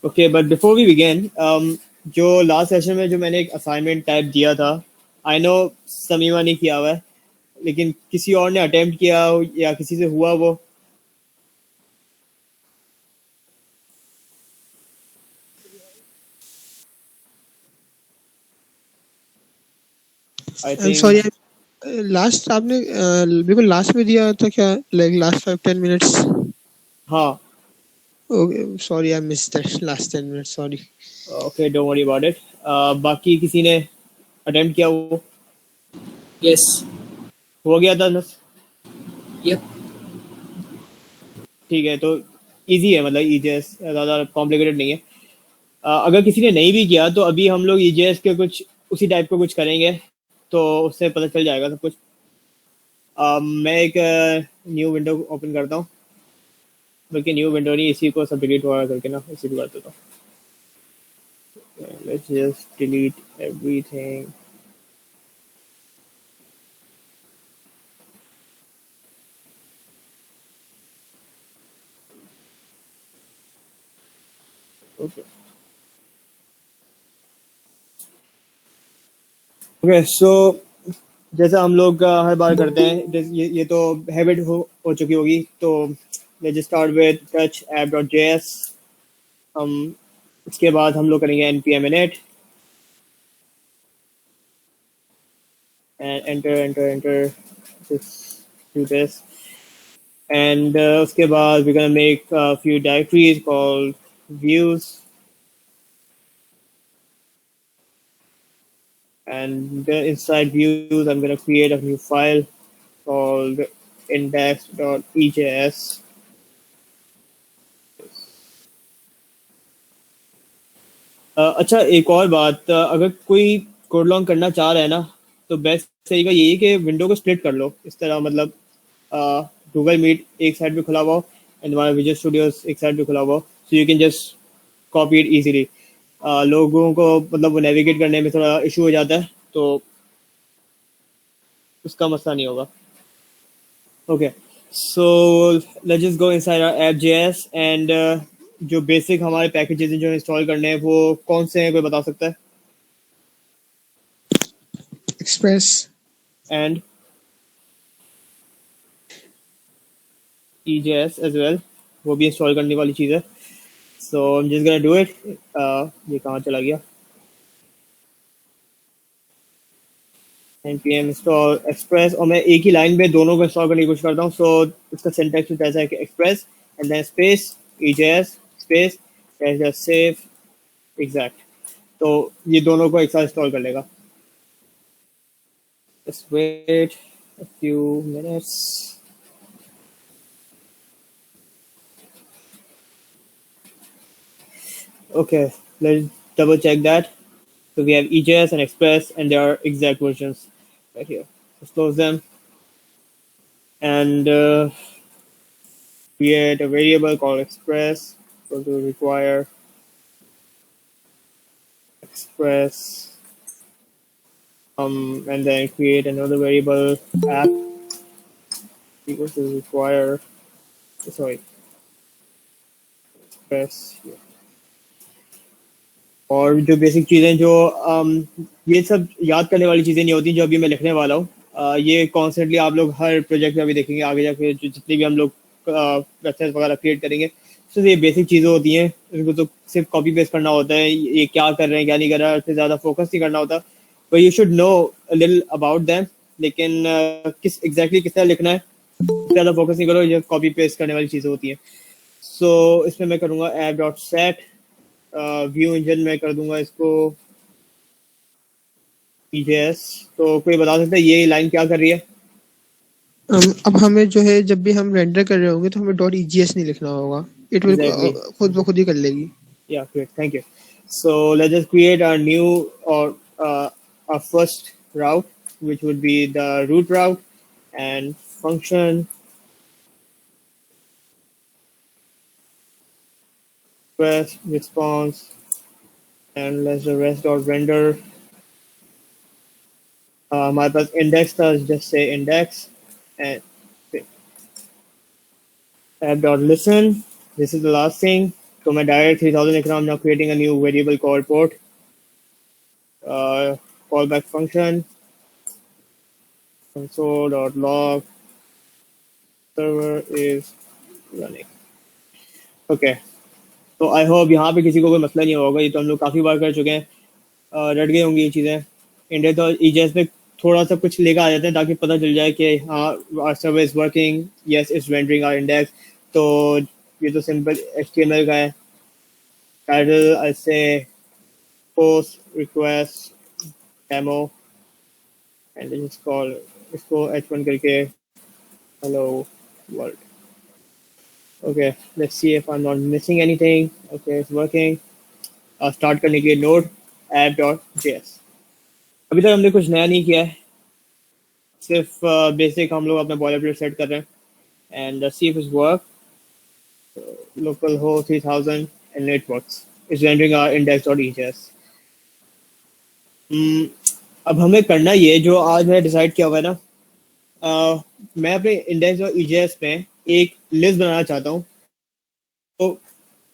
Okay but before we begin, जो last session में जो मैंने एक असाइनमेंट टाइप दिया था, आई नो समीमा ने किया हुआ है, लेकिन किसी और ने अटेम्प्ट किया हो या किसी से हुआ वो? आई सॉरी, थिंक लास्ट आपने बिल्कुल लास्ट में दिया था क्या? Like last 5-10 minutes? हाँ. Okay, sorry I miss that last 10 minutes, sorry. Okay, don't worry about it. बाकी किसी ने अटेम्प्ट किया वो? यस. हो गया था ना? यप. ठीक है, तो इजी है, मतलब ईजीएस ज़्यादा कॉम्प्लिकेटेड नहीं है. अगर किसी ने नहीं भी किया तो अभी हम लोग ईजीएस के कुछ उसी टाइप का कुछ करेंगे, तो उससे पता चल जाएगा सब कुछ. मैं एक न्यू विंडो ओपन करता हूँ, बल्कि न्यू विंडो नहीं, इसी को सब डिलीट वगैरह करके ना इसी को कर देता हूँ. Let's just delete everything. Okay okay, so जैसा हम लोग हर बार करते हैं, ये तो हैबिट हो चुकी होगी, तो let's start with touch app.js. हम इसके बाद हम लोग करेंगे npm init and enter just do this. And उसके बाद we're gonna make a few directories called views, and inside views I'm gonna create a new file called index.ejs. अच्छा, एक और बात, अगर कोई कोड लॉन्ग करना चाह रहा है ना, तो बेस्ट तरीका यही है कि विंडो को स्प्लिट कर लो इस तरह, मतलब गूगल मीट एक साइड पे खुला हुआ हो एंड हमारा विजुअल स्टूडियोज एक साइड पे खुला हुआ हो, so you can just copy it easily. लोगों को मतलब वो नेविगेट करने में थोड़ा इशू हो जाता है, तो उसका मसला नहीं होगा. Okay, so let's just go inside our app.js and जो बेसिक हमारे पैकेजेस हैं जो इंस्टॉल करने हैं वो कौन से हैं, कोई बता सकता है? Express and EJS as well, वो भी इंस्टॉल करने वाली चीज़ है. So I am just gonna do it. ये कहाँ चला गया? npm install express, और मैं एक ही लाइन में दोनों को इंस्टॉल करने की कोशिश करता हूँ. सो इसका सिंटैक्स कुछ ऐसा है कि express and then space EJS space save exact, तो ये दोनों को एक साथ इंस्टॉल कर लेगा. Just wait a few minutes. Okay, let's double check that. So we have EJS and Express, and there are exact versions right here. Let's close them and create a variable called Express. So to require Express, and then create another variable app equals to require. Sorry, Express. Yeah. और जो basic चीज़ें जो ये सब याद करने वाली चीज़ें नहीं होती जो अभी मैं लिखने वाला हूँ. ये कॉन्स्टेंटली आप लोग हर प्रोजेक्ट में अभी देखेंगे आगे जाके, जो जितनी भी हम लोग वेबसाइट वगैरह क्रिएट करेंगे, तो ये बेसिक चीज़ें होती हैं, इनको तो सिर्फ कॉपी पेस्ट करना होता है. ये क्या कर रहे हैं क्या नहीं कर रहा है, उससे ज़्यादा फोकस नहीं करना होता. तो you should know little about them, लेकिन किस एग्जैक्टली किस तरह लिखना है ज़्यादा फोकस नहीं करो, ये कॉपी पेस्ट करने वाली चीज़ें होती हैं. सो इसमें मैं करूँगा app.set. व्यू इंजन में कर दूंगा इसको EJS. तो कोई बता सकता है ये लाइन क्या कर रही है? अब हमें जो है जब भी हम रेंडर कर रहे होंगे तो हमें .ejs नहीं लिखना होगा, इट विल Exactly. खुद ब खुद ही कर लेगी. Yeah, great, thank you. So let's just create our new, or our first route, which would be the root route, and function request response, and let's the rest dot render. हमारे पास index था, just say index, and app dot listen. This is the last thing. तो मैं direct 3000 लिख रहा हूँ. I'm now creating a new variable called port. Callback function console.log server is running. Okay. तो I hope यहाँ पे किसी को कोई मसला नहीं होगा. ये तो हम लोग काफ़ी बार कर चुके हैं. रट गई होंगी ये चीज़ें. इंडेक्स और ईजेएस पे थोड़ा सा कुछ लेकर आ जाते हैं ताकि पता चल जाए कि हाँ our server is working, yes it's rendering our index. तो ये तो सिंपल HTML का है. टाइटल आई से post request demo and let's call इसको h1 करके hello world. Okay, let's see if I'm not missing anything. Okay, it's working. Start करने के लिए node app.js. अभी तक हमने कुछ नया नहीं किया है, सिर्फ बेसिक हम लोग अपना boilerplate सेट कर रहे हैं. And see if it's work. Localhost 3000 and it works. It's rendering our index.js. अब हमें करना ये जो आज मैंने डिसाइड किया हुआ है ना, मैं अपने index.js में एक लिस्ट बनाना चाहता हूँ. तो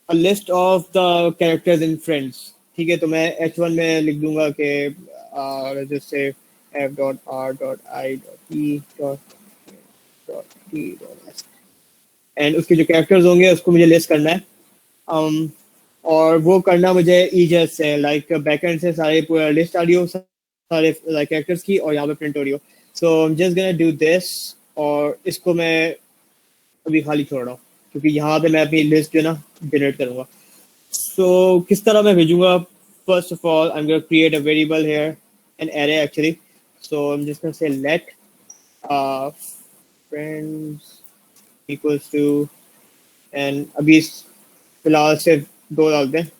a list of the characters in friends. ठीक है, तो मैं h1 में लिख दूंगा कि जैसे f.r.i.e.t.t.s एंड उसके जो कैरेक्टर्स होंगे उसको मुझे लिस्ट करना है. और वो करना मुझे ईजेएस से, लाइक बैकएंड से सारे पूरा लिस्ट आ रही हो सारे लाइक कैरेक्टर्स की, और यहाँ पे प्रिंट हो रही हो. So I am just gonna do this, और इसको मैं अभी खाली छोड़ रहा हूँ क्योंकि यहाँ पे मैं अपनी लिस्ट जो है ना जनरेट करूँगा. सो किस तरह मैं भेजूँगा? First of all I am gonna create a variable here, an array actually. So I am just gonna say let friends equals to, and अभी फिलहाल सिर्फ 2 डालते हैं.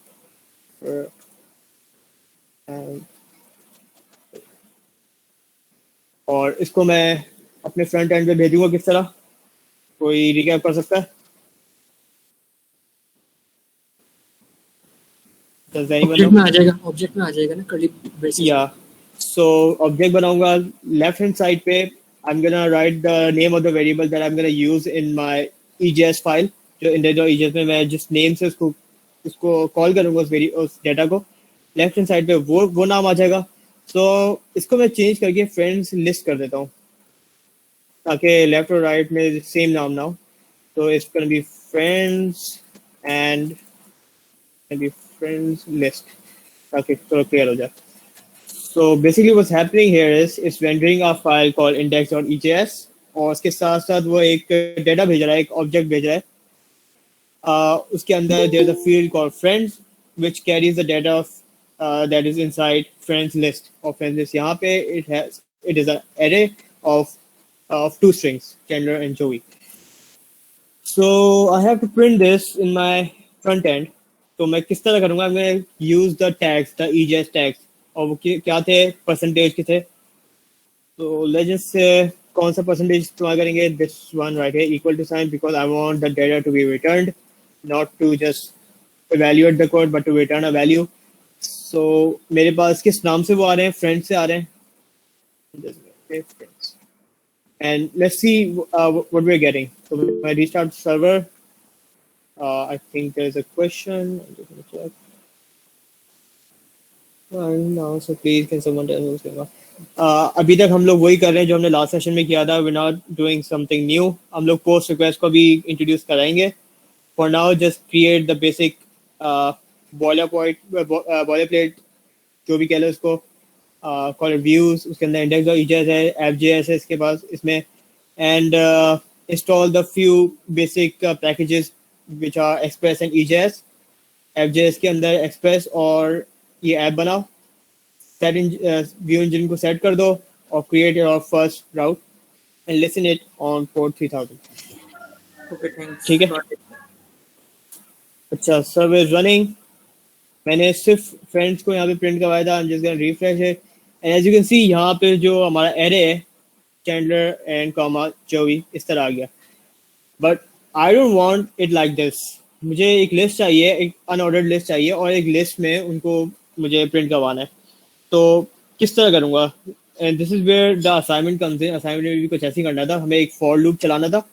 और इसको मैं अपने फ्रंट एंड पे भेजूँगा किस तरह? कोई रिकैप कर सकता है? ऑब्जेक्ट में आ जाएगा ना कर्ली ब्रेसेस. या सो ऑब्जेक्ट बनाऊंगा. लेफ्ट हैंड साइड पे I am gonna write the name of the variable that I am gonna use in my EJS file. जो index.js में मैं जिस नेम से उसको कॉल करूंगा उस डेटा को, लेफ्ट हैंड साइड पे वो नाम आ जाएगा. सो इसको मैं चेंज करके फ्रेंड्स लिस्ट कर देता हूँ ताकि लेफ्ट और राइट में सेम नाम ना हो. तो it's gonna be friends and friends list ताकि थोड़ा क्लियर हो जाए. So basically what's happening here is it's rendering a file called index.js, और उसके साथ साथ वो एक डेटा भेज रहा है, एक ऑब्जेक्ट भेज रहा है. उसके अंदर there is a field called friends which carries the data of that is inside friends list. और फ्रेंड्स लिस्ट यहाँ पे it is a array of 2 strings, Chandler and Joey. So I have to print this in my front end. तो मैं किस तरह करूँगा? मैं use the tags, the EJS tags. और वो क्या थे? परसेंटेज के थे. तो let's just say कौन सा परसेंटेज इस्तेमाल करेंगे? This one right here, equal to sign, because I want the data to be returned, not to just evaluate the code, but to return a value. So मेरे पास किस नाम से वो आ रहे हैं? Friends से आ रहे हैं. Friends. And let's see what we're getting. So when I restart server, I think there's a question. I'm just gonna check. No, so please can someone tell me what's going on? अभी तक हम लोग वही कर रहे हैं जो हमने लास्ट सेशन में किया था. We're not doing something new. हम लोग पोस्ट रिक्वेस्ट को भी इंट्रोड्यूस कराएंगे. For now, just create the basic boilerplate जो भी कह लो उसको. कॉल व्यूज, उसके अंदर index.js है, app.js है इसके पास इसमें, and install the few basic packages which are express and EJS. app.js के अंदर एक्सप्रेस और ये ऐप बनाओ, सेट व्यू इंजन को सेट कर दो और create your first route and listen it on port 3000. Okay thanks. ठीक है. अच्छा, सर्वर इज रनिंग. मैंने सिर्फ फ्रेंड्स को यहाँ पे प्रिंट करवाया था. I'm just gonna refresh it. And as you can see यहाँ पे जो हमारा एरे है चैंडलर एंड कॉमा जोई इस तरह आ गया. But I don't want it like this. मुझे एक लिस्ट चाहिए, एक अनऑर्डर्ड लिस्ट चाहिए, और एक लिस्ट में उनको मुझे प्रिंट करवाना है. तो किस तरह करूँगा? And this is where the assignment comes in. Assignment में भी कुछ ऐसे ही करना था. हमें एक फॉर लूप चलाना था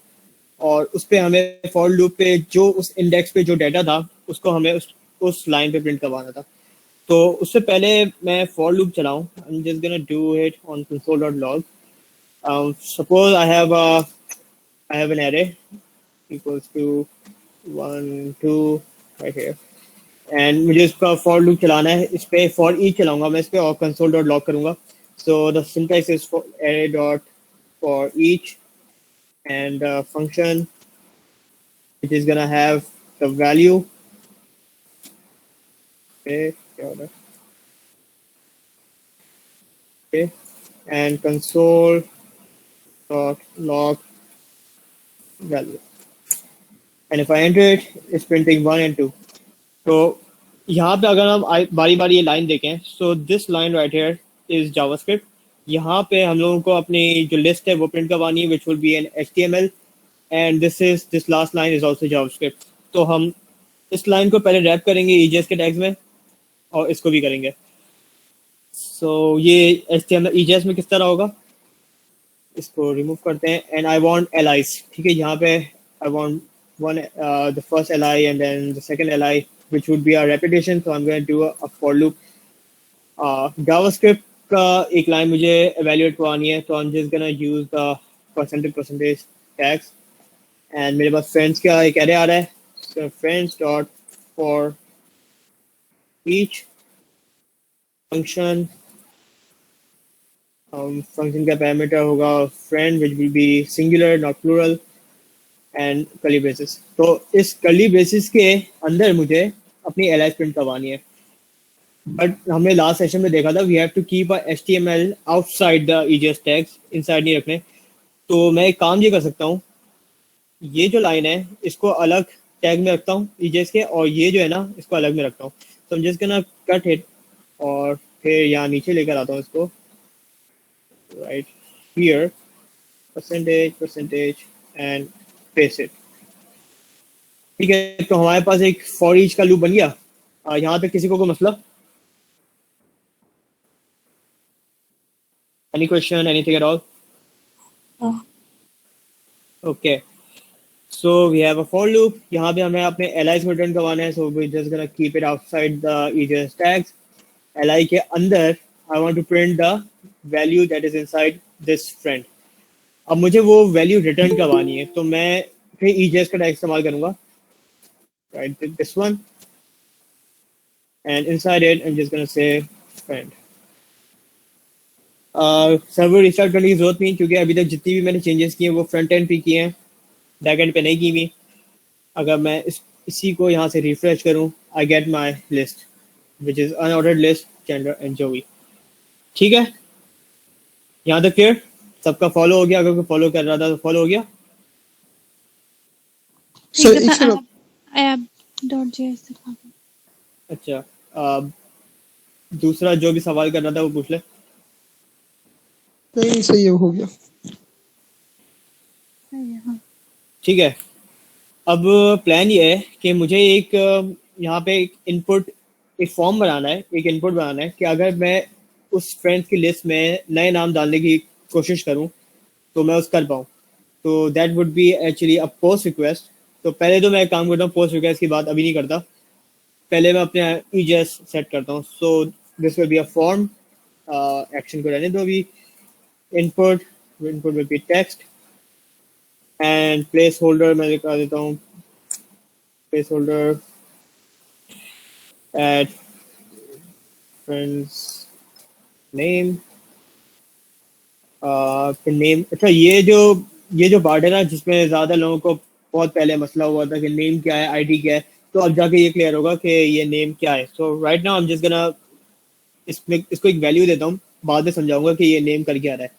और उस पर हमें फॉर लूप पे जो उस इंडेक्स पे जो डाटा था उसको हमें उस लाइन पे प्रिंट करवाना था। तो उससे पहले मैं फॉर लूप चलाऊं, I am just gonna do it on console.log. Suppose I have an array equals to 1 2 right here, and मुझे इसका फॉर लूप चलाना है, इस पे फॉर ईच चलाऊंगा मैं इस पे और console.log करूंगा. So the syntax is array dot for each and function which is gonna have the value. Okay, क्या होगा? Okay, and console dot log value, and if I enter it, it's printing 1 and 2. तो यहाँ पे अगर हम बारी बारी ये लाइन देखें, so this line right here is JavaScript. यहाँ पे हम लोगों को अपनी जो लिस्ट है वो प्रिंट करवानी है, which will be an HTML, and this last line is also JavaScript. तो हम इस लाइन को पहले रैप करेंगे EJS के टैग्स में और इसको भी करेंगे. सो ये HTML EJS में किस तरह होगा, इसको रिमूव करते हैं, एंड आई वांट LIs. ठीक है, यहाँ पे I want one the first li and then the second li, which would be a repetition. So I'm going to do a for loop. JavaScript का एक लाइन मुझे evaluate करवानी है, तो I'm just gonna use the percentage tags, and मेरे पास friends का एक array आ रहा है. So friends dot for each function, function का parameter होगा friend, which will be singular not plural, and curly braces. तो इस कर्ली ब्रेसेस के अंदर मुझे अपनी एलाइज प्रिंट करवानी है. बट हमने लास्ट सेशन में देखा था we have to keep a HTML outside the EJS tags, inside नहीं रखने. तो मैं एक काम ये कर सकता हूँ, ये जो लाइन है इसको अलग टैग में रखता हूँ EJS के, और ये जो है ना इसको अलग में रखता हूँ. तो हम जस्ट गोना कट इट और फिर यहाँ नीचे लेकर आता हूँ इसको right here, percentage and paste it. ठीक है, तो हमारे पास एक फॉर ईच का लूप बन गया. यहाँ तक किसी को कोई मसला, any question, anything at all? Okay, so we have a for loop. यहाँ पे हमें अपने एलाइज को रिटर्न करवाना है. So we just gonna keep it outside the EJS tags. li के अंदर I want to print the value that is inside this friend. अब मुझे वो वैल्यू रिटर्न करवानी है, तो मैं फिर EJS का टैग इस्तेमाल करूंगा, right, this one, and inside it I am just gonna से फ्रेंड. सर्वर रिस्टार्ट करने की जरूरत नहीं, क्योंकि अभी तक जितनी भी मैंने चेंजेस किए वो फ्रंट एंड पे किए हैं, बैक एंड पे नहीं की हुई. अगर मैं इसी को यहाँ से रिफ्रेश करूँ, आई get my list which is unordered list, gender and जोई. ठीक है, यहाँ तक क्लियर? सबका फॉलो हो गया? अगर कोई फॉलो कर रहा था तो फॉलो हो गया. सर एक सेकंड, app.js दिखा दो. अच्छा, दूसरा जो भी सवाल कर रहा था वो पूछ ले. नहीं सही है, हो गया. हाँ. ठीक है, अब प्लान ये है कि मुझे एक यहाँ पे एक फॉर्म बनाना है, एक इनपुट बनाना है कि अगर मैं उस फ्रेंड्स की लिस्ट में नए नाम डालने की कोशिश करूँ तो मैं उस कर पाऊँ. तो that would be actually a post request. तो पहले तो मैं एक काम करता हूँ, पोस्ट रिक्वेस्ट की बात अभी नहीं करता, पहले मैं अपने EJS सेट करता हूँ. So this will be a form, action को रहने दो अभी. Input will be text and placeholder मैं लिखा देता हूँ, placeholder at friends name. Name, अच्छा ये जो पार्ट है ना जिसमें ज़्यादा लोगों को बहुत पहले मसला हुआ था कि नेम क्या है, ID क्या है, तो अब जाके ये क्लियर होगा कि ये नेम क्या है. So right now I am just gonna इसको एक वैल्यू देता हूँ, बाद में समझाऊंगा कि ये नेम कर क्या रहा है.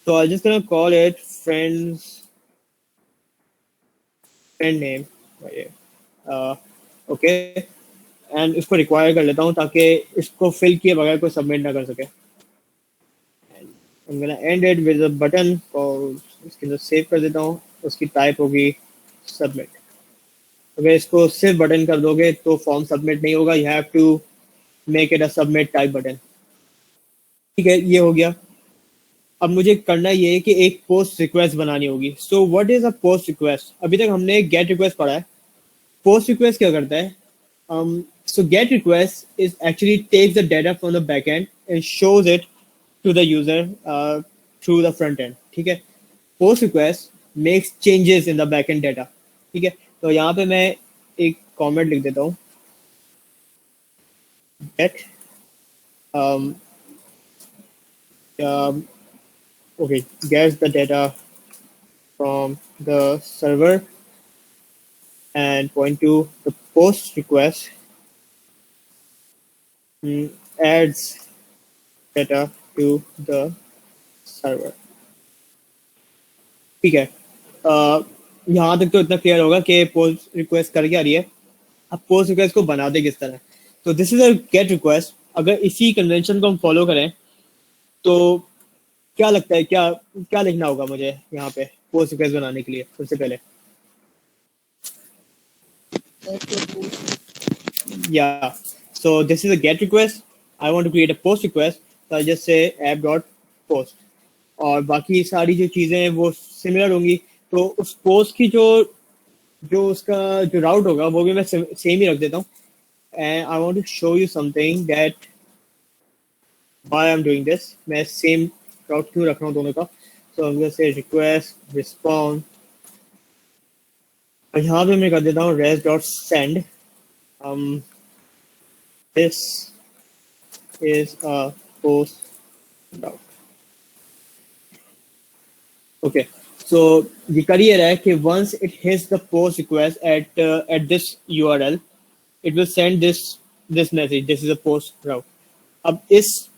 तो I just gonna call it friend name. Okay, and इसको रिक्वायर कर लेता हूँ ताकि इसको फिल किए बगैर कोई सबमिट ना कर सके. I'm gonna end it with a button called, इसके अंदर सेव कर देता हूँ, उसकी टाइप होगी सबमिट. अगर इसको सिर्फ बटन कर दोगे तो फॉर्म सबमिट नहीं होगा, you have to make it a submit type button. ठीक है, ये हो गया. अब मुझे करना ये है कि एक पोस्ट रिक्वेस्ट बनानी होगी. So what is a post request? अभी तक हमने गेट रिक्वेस्ट पढ़ा है. पोस्ट रिक्वेस्ट क्या करता है, So get request is actually takes the data from the backend and shows it to the user through the front end. ठीक है. Post request makes changes in the backend data. ठीक है. तो यहाँ पे मैं एक comment लिख देता हूँ. Get okay, gets the data from the server and point to the post request, adds data to the server. ठीक है. यहाँ तक तो इतना क्लियर होगा कि पोस्ट रिक्वेस्ट कर क्या रही है. अब पोस्ट रिक्वेस्ट को बनाते किस तरह. तो this is a gate request. अगर इसी कन्वेंशन को हम फॉलो करें तो क्या लगता है क्या क्या लिखना होगा मुझे यहाँ पे पोस्ट रिक्वेस्ट बनाने के लिए. सबसे पहले yeah, so this is a get request. I want to create a post request, so I just say app.post और बाकी सारी जो चीजें हैं वो सिमिलर होंगी. तो उस पोस्ट की जो उसका जो राउट होगा वो भी मैं सेम ही रख देता हूँ. And I want to show you something that why I am doing this. मैं सेम राउट क्यों रख रहा हूँ दोनों का. So I will say request respond और यहाँ पे मैं कर देता हूँ res.send. This is a post route. Okay, so ये कर ये रहा है कि once it hits the post request at this URL, it will send this message. This is a post route. अब इस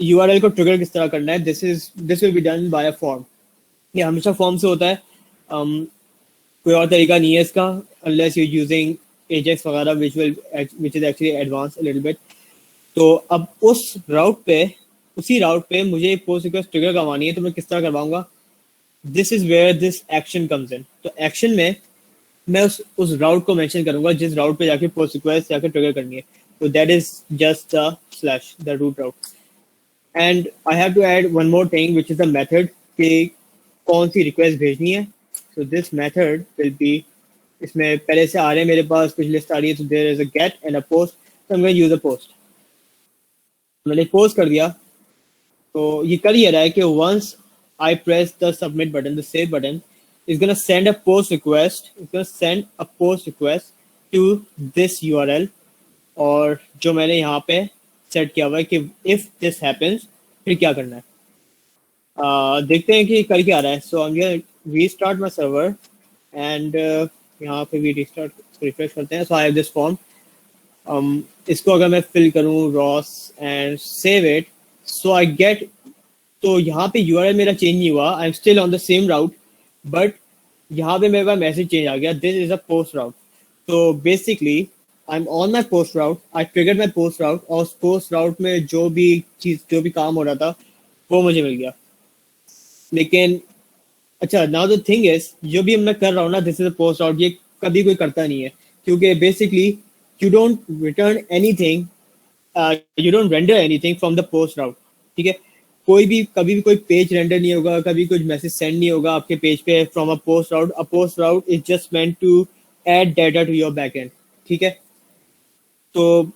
URL को ट्रिगर किस तरह करना है. This will be done by a form. ये हमेशा फॉर्म से होता है. कोई और तरीका नहीं है इसका unless you're using Ajax वगैरह which is actually advanced a little bit. तो अब उसी राउट पे मुझे पोस्ट रिक्वेस्ट ट्रिगर करवानी है. तो मैं किस तरह करवाऊंगा. This is where this action comes in. तो एक्शन में मैं उस राउट को मेंशन करूंगा जिस राउट पे जाके पोस्ट रिक्वेस्ट जाके ट्रिगर करनी है. तो that is just the root route. And I have to add one more thing which is the method कि कौन सी रिक्वेस्ट भेजनी है. So this method will be, इसमें पहले से आ रहे हैं मेरे पास कुछ लिस्ट आ रही है. तो there is a get and a post. तो मैं यूज अ पोस्ट. मैंने पोस्ट कर दिया. तो ये कर ही रहा है कि once I press the submit button, the save button, is gonna send a post request to this URL. और जो मैंने यहाँ पे सेट किया हुआ है कि इफ दिस हैपेंस फिर क्या करना है. देखते हैं कि कर क्या आ रहा है. So I am restart my server and यहाँ पे भी रिफ्रेश करते हैं. So I have this form. इसको अगर मैं फिल करूँ Ross and save it, so I get. तो यहाँ पे यूआरएल मेरा चेंज नहीं हुआ. I am still on the same route, but यहाँ पे मेरे पास मैसेज चेंज आ गया. This is a post route. तो basically I am on my post route. I triggered my post route और उस पोस्ट राउट में जो भी काम हो रहा था वो मुझे मिल गया. लेकिन अच्छा, नाउ द थिंग इज जो भी मैं कर रहा हूँ ना, this is a post route, ये कभी कोई करता नहीं है. क्योंकि basically you don't return anything, you don't render anything from the post route. ठीक है. कभी भी कोई पेज रेंडर नहीं होगा, कभी कुछ मैसेज सेंड नहीं होगा आपके पेज पे from a post route. A post route is just meant to add data to your backend. ठीक है. तो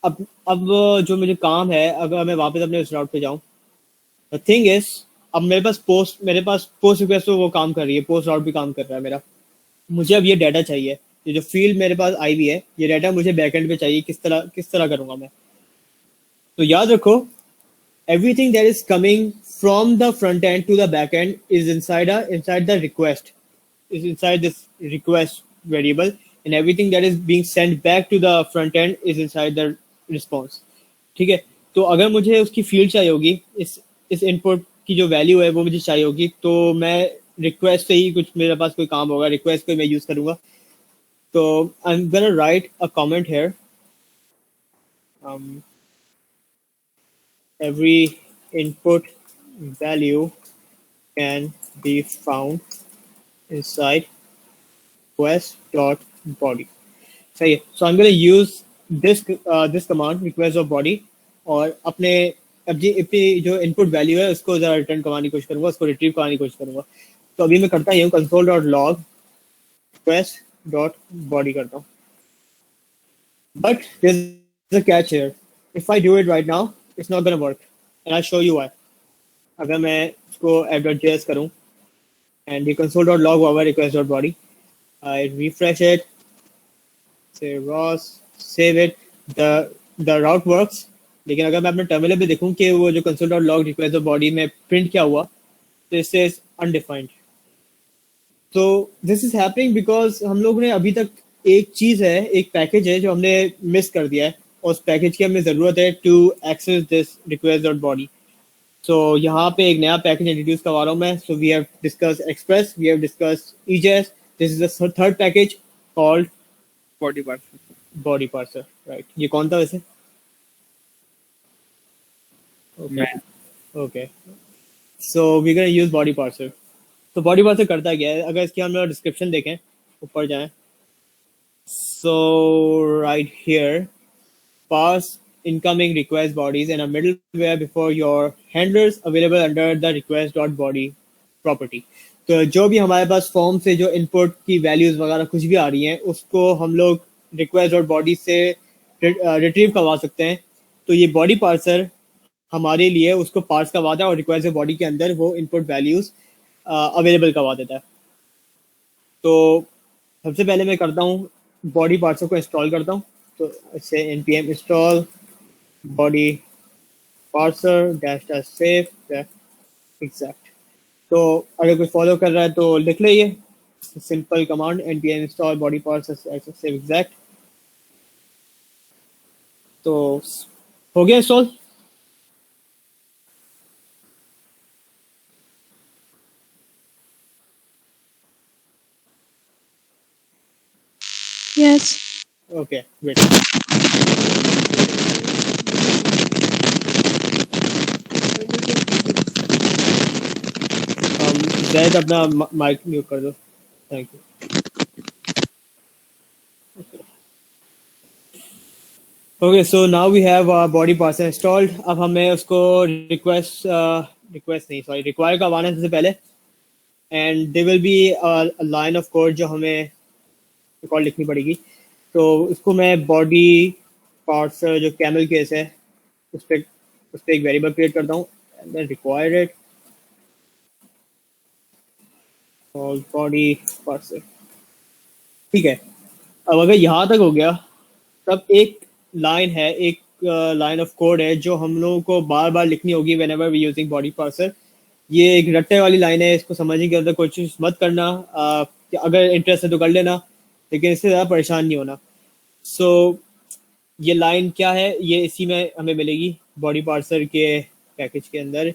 अब जो मुझे काम है, अगर मैं वापस अपने उस राउट पे जाऊं, द थिंग इज अब मेरे पास पोस्ट रिक्वेस्ट तो वो काम कर रही है, पोस्ट राउट भी काम कर रहा है मेरा. मुझे अब ये डाटा चाहिए. ये जो फील्ड मेरे पास आई हुई है, ये डाटा मुझे बैकएंड पे चाहिए. किस तरह करूंगा मैं. तो याद रखो, everything that is coming from the front end to the back end is inside the request, is inside this request variable, and everything that is being sent back to the front end is inside the response. ठीक है. तो अगर मुझे उसकी field चाहिए होगी, इस input की जो वैल्यू है वो मुझे चाहिए होगी, तो मैं रिक्वेस्ट से ही कुछ मेरे पास कोई काम होगा, रिक्वेस्ट को मैं यूज करूंगा. तो आई am gonna right a comment here. Every input value can be found inside request.body. सही है. So I'm going to use this command request.body और अपनी जो इनपुट वैल्यू है उसको जरा रिटर्न करवाने की कोशिश करूंगा, उसको रिट्रीव करवाने की कोशिश करूंगा. तो अभी मैं करता हूँ console.log request.body करता हूँ. But there's a catch here. If I do it right now, it's not gonna work, and I'll show you why. अगर मैं इसको app.js करूँ and the console.log over request.body, I refresh it, say ROS, save it, the route works. लेकिन अगर मैं अपने terminal पे देखूँ कि वो जो console.log request.body में प्रिंट क्या हुआ, तो it says undefined. तो दिस इज हैपनिंग बिकॉज हम लोग ने अभी तक एक चीज है, एक पैकेज है जो हमने मिस कर दिया है, और उस पैकेज की हमें जरूरत है to access this request dot body. So यहाँ पे एक नया पैकेज इंट्रोड्यूस करवा रहा हूँ मैं. So we have discuss express, we have discuss EJS. This is the third package called body parser. Body parser, right. ये कौन था वैसे? मैं okay, so we can use body parser. तो बॉडी पार्सर करता क्या है? अगर इसकी हम लोग डिस्क्रिप्शन देखें, ऊपर जाएं, so right here, pass incoming request bodies and a middleware before your handlers available under the request.body property. तो जो भी हमारे पास फॉर्म से जो इनपुट की वैल्यूज वगैरह कुछ भी आ रही हैं, उसको हम लोग request.body से रिट्रीव करवा सकते हैं. तो ये बॉडी पार्सर हमारे लिए उसको पार्स करवाता है और रिक्वेस्ट बॉडी के अंदर वो इनपुट वैल्यूज अवेलेबल करवा देता है. तो सबसे पहले मैं करता हूँ बॉडी पार्सर को इंस्टॉल करता हूँ. तो इससे npm install body parser dash save exact. तो अगर कोई फॉलो कर रहा है तो लिख ले, ये simple command npm install body parser save exact. तो हो गया install. Yes. Okay, great. Zaid अपना माइक म्यूट कर दो. Thank you. Okay, so now we have body parser installed. अब हमें उसको रिक्वेस्ट नहीं, सॉरी, रिक्वायर करवाना है सबसे पहले. And there will be a line of code जो हमें रिकॉर्ड लिखनी पड़ेगी. तो इसको मैं बॉडी पार्सर जो कैमल केस है उस पर एक वेरिएबल क्रिएट करता हूँ एंड देन रिक्वायर इट और बॉडी पार्सर. ठीक है. अब अगर यहाँ तक हो गया, तब एक लाइन है, एक लाइन ऑफ कोड है जो हम लोगों को बार बार लिखनी होगी whenever we using body parser. ये एक रट्टे वाली लाइन है, इसको समझने की अंदर कोशिश मत करना. अगर इंटरेस्ट है तो कर लेना, लेकिन इससे ज़्यादा परेशान नहीं होना. सो ये लाइन क्या है, ये इसी में हमें मिलेगी बॉडी पार्सर के पैकेज के अंदर.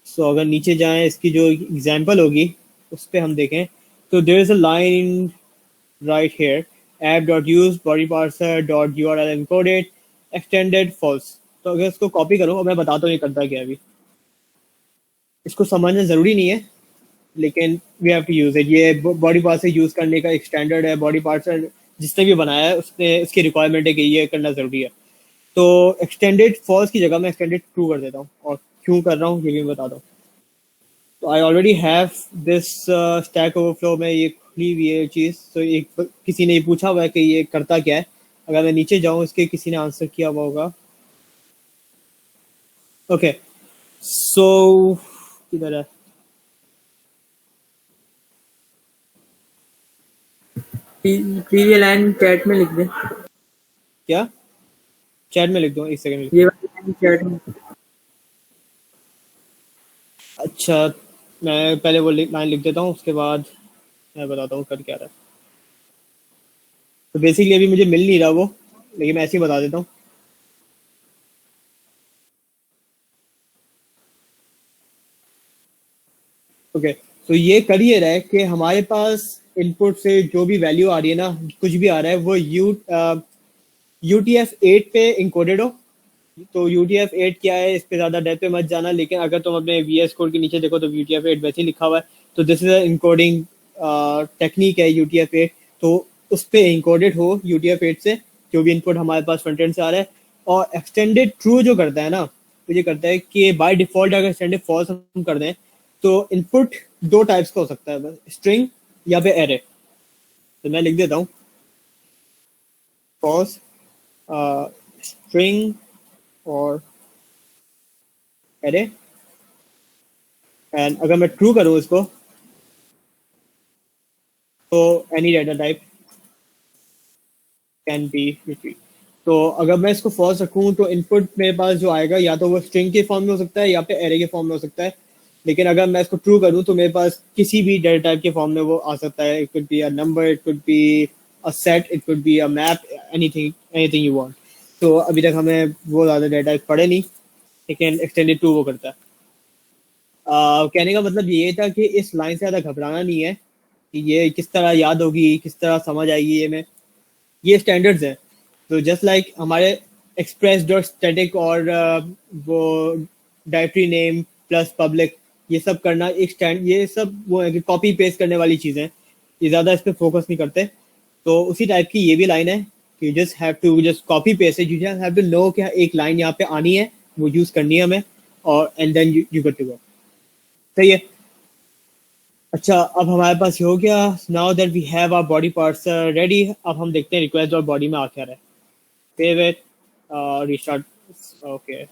सो अगर नीचे जाएं, इसकी जो एग्जांपल होगी उस पर हम देखें, तो there is a line right here, app.use body parser .url encoded extended false. तो अगर इसको कॉपी करो, और मैं बताता हूँ ये करता क्या है. अभी इसको समझना ज़रूरी नहीं है, लेकिन we have to use it. ये बॉडी पार्सर यूज़ करने का एक स्टैंडर्ड है. बॉडी पार्सर जिसने भी बनाया है उसने, इसकी रिक्वायरमेंट है कि ये करना ज़रूरी है. तो एक्सटेंडेड फॉल्स की जगह मैं एक्सटेंडेड ट्रू कर देता हूँ, और क्यों कर रहा हूँ ये भी मैं बताता हूँ. तो I already have this stack overflow में ये खुली हुई है चीज़. तो एक किसी ने ये पूछा हुआ है कि ये करता क्या है. अगर मैं नीचे जाऊँ, इसके किसी ने आंसर किया हुआ होगा. ओके, सो किधर है? प्रीवियस लाइन चैट में लिख दे. क्या चैट में लिख दूँ? एक सेकंड. ये वाली लाइन चैट में. अच्छा, मैं पहले वो लाइन लिख देता हूँ, उसके बाद मैं बताता हूँ कर क्या रहा है. तो बेसिकली अभी मुझे मिल नहीं रहा वो, लेकिन मैं ऐसे ही बता देता हूँ. ओके, तो ये कर ये रहा है कि हमारे पास इनपुट से जो भी वैल्यू आ रही है ना, कुछ भी आ रहा है, वो UTF-8 पे इंकोडेड हो. तो UTF-8 क्या है, इस पे ज़्यादा डेप्थ पे मत जाना, लेकिन अगर तुम अपने VS कोड के नीचे देखो तो UTF-8 वैसे ही लिखा हुआ है. तो this is a encoding technique है UTF-8. तो उस पे इंकोडेड हो UTF-8 से जो भी इनपुट हमारे पास फ्रंट एंड से आ रहा है. और एक्सटेंडेड ट्रू जो करता है ना, तो ये करता है कि बाय डिफॉल्ट अगर एक्सटेंडेड फॉल्स हम कर दें, तो इनपुट दो टाइप्स का हो सकता है, स्ट्रिंग या फिर एरे. तो मैं लिख देता हूँ फॉल्स स्ट्रिंग और एरे, एंड अगर मैं ट्रू करूँ इसको तो any data type can be retrieve. तो अगर मैं इसको फॉल्स रखूँ तो इनपुट मेरे पास जो आएगा या तो वो स्ट्रिंग के फॉर्म में हो सकता है या फिर एरे के फॉर्म में हो सकता है। लेकिन अगर मैं इसको ट्रू करूँ तो मेरे पास किसी भी डाटा टाइप के फॉर्म में वो आ सकता है। It could be a number, it could be a set, it could be a map, anything you want. तो अभी तक हमें वो ज़्यादा डाटा टाइप पड़े नहीं, लेकिन एक्सटेंडेड टू वो करता है। कहने का मतलब ये था कि इस लाइन से ज़्यादा घबराना नहीं है कि ये किस तरह याद होगी, किस तरह समझ आएगी ये स्टैंडर्ड्स हैं। तो जस्ट लाइक हमारे एक्सप्रेस डॉट स्टैटिक और वो डायरेक्टरी नेम प्लस पब्लिक, ये सब करना एक स्टैंड, ये सब वो है कि कॉपी पेस्ट करने वाली चीज़ें, ये ज़्यादा इस पर फोकस नहीं करते। तो उसी टाइप की ये भी लाइन है कि just have to just copy paste it, you just have to know कि एक लाइन यहाँ पे आनी है, वो यूज़ करनी है हमें, और and then you get to go. सही है। अच्छा, अब हमारे पास ये हो गया। Now that we have our body parts ready, अब हम देखते हैं रिक्वेस्ट और बॉडी में आ क्या रहा है। Save it, restart, okay,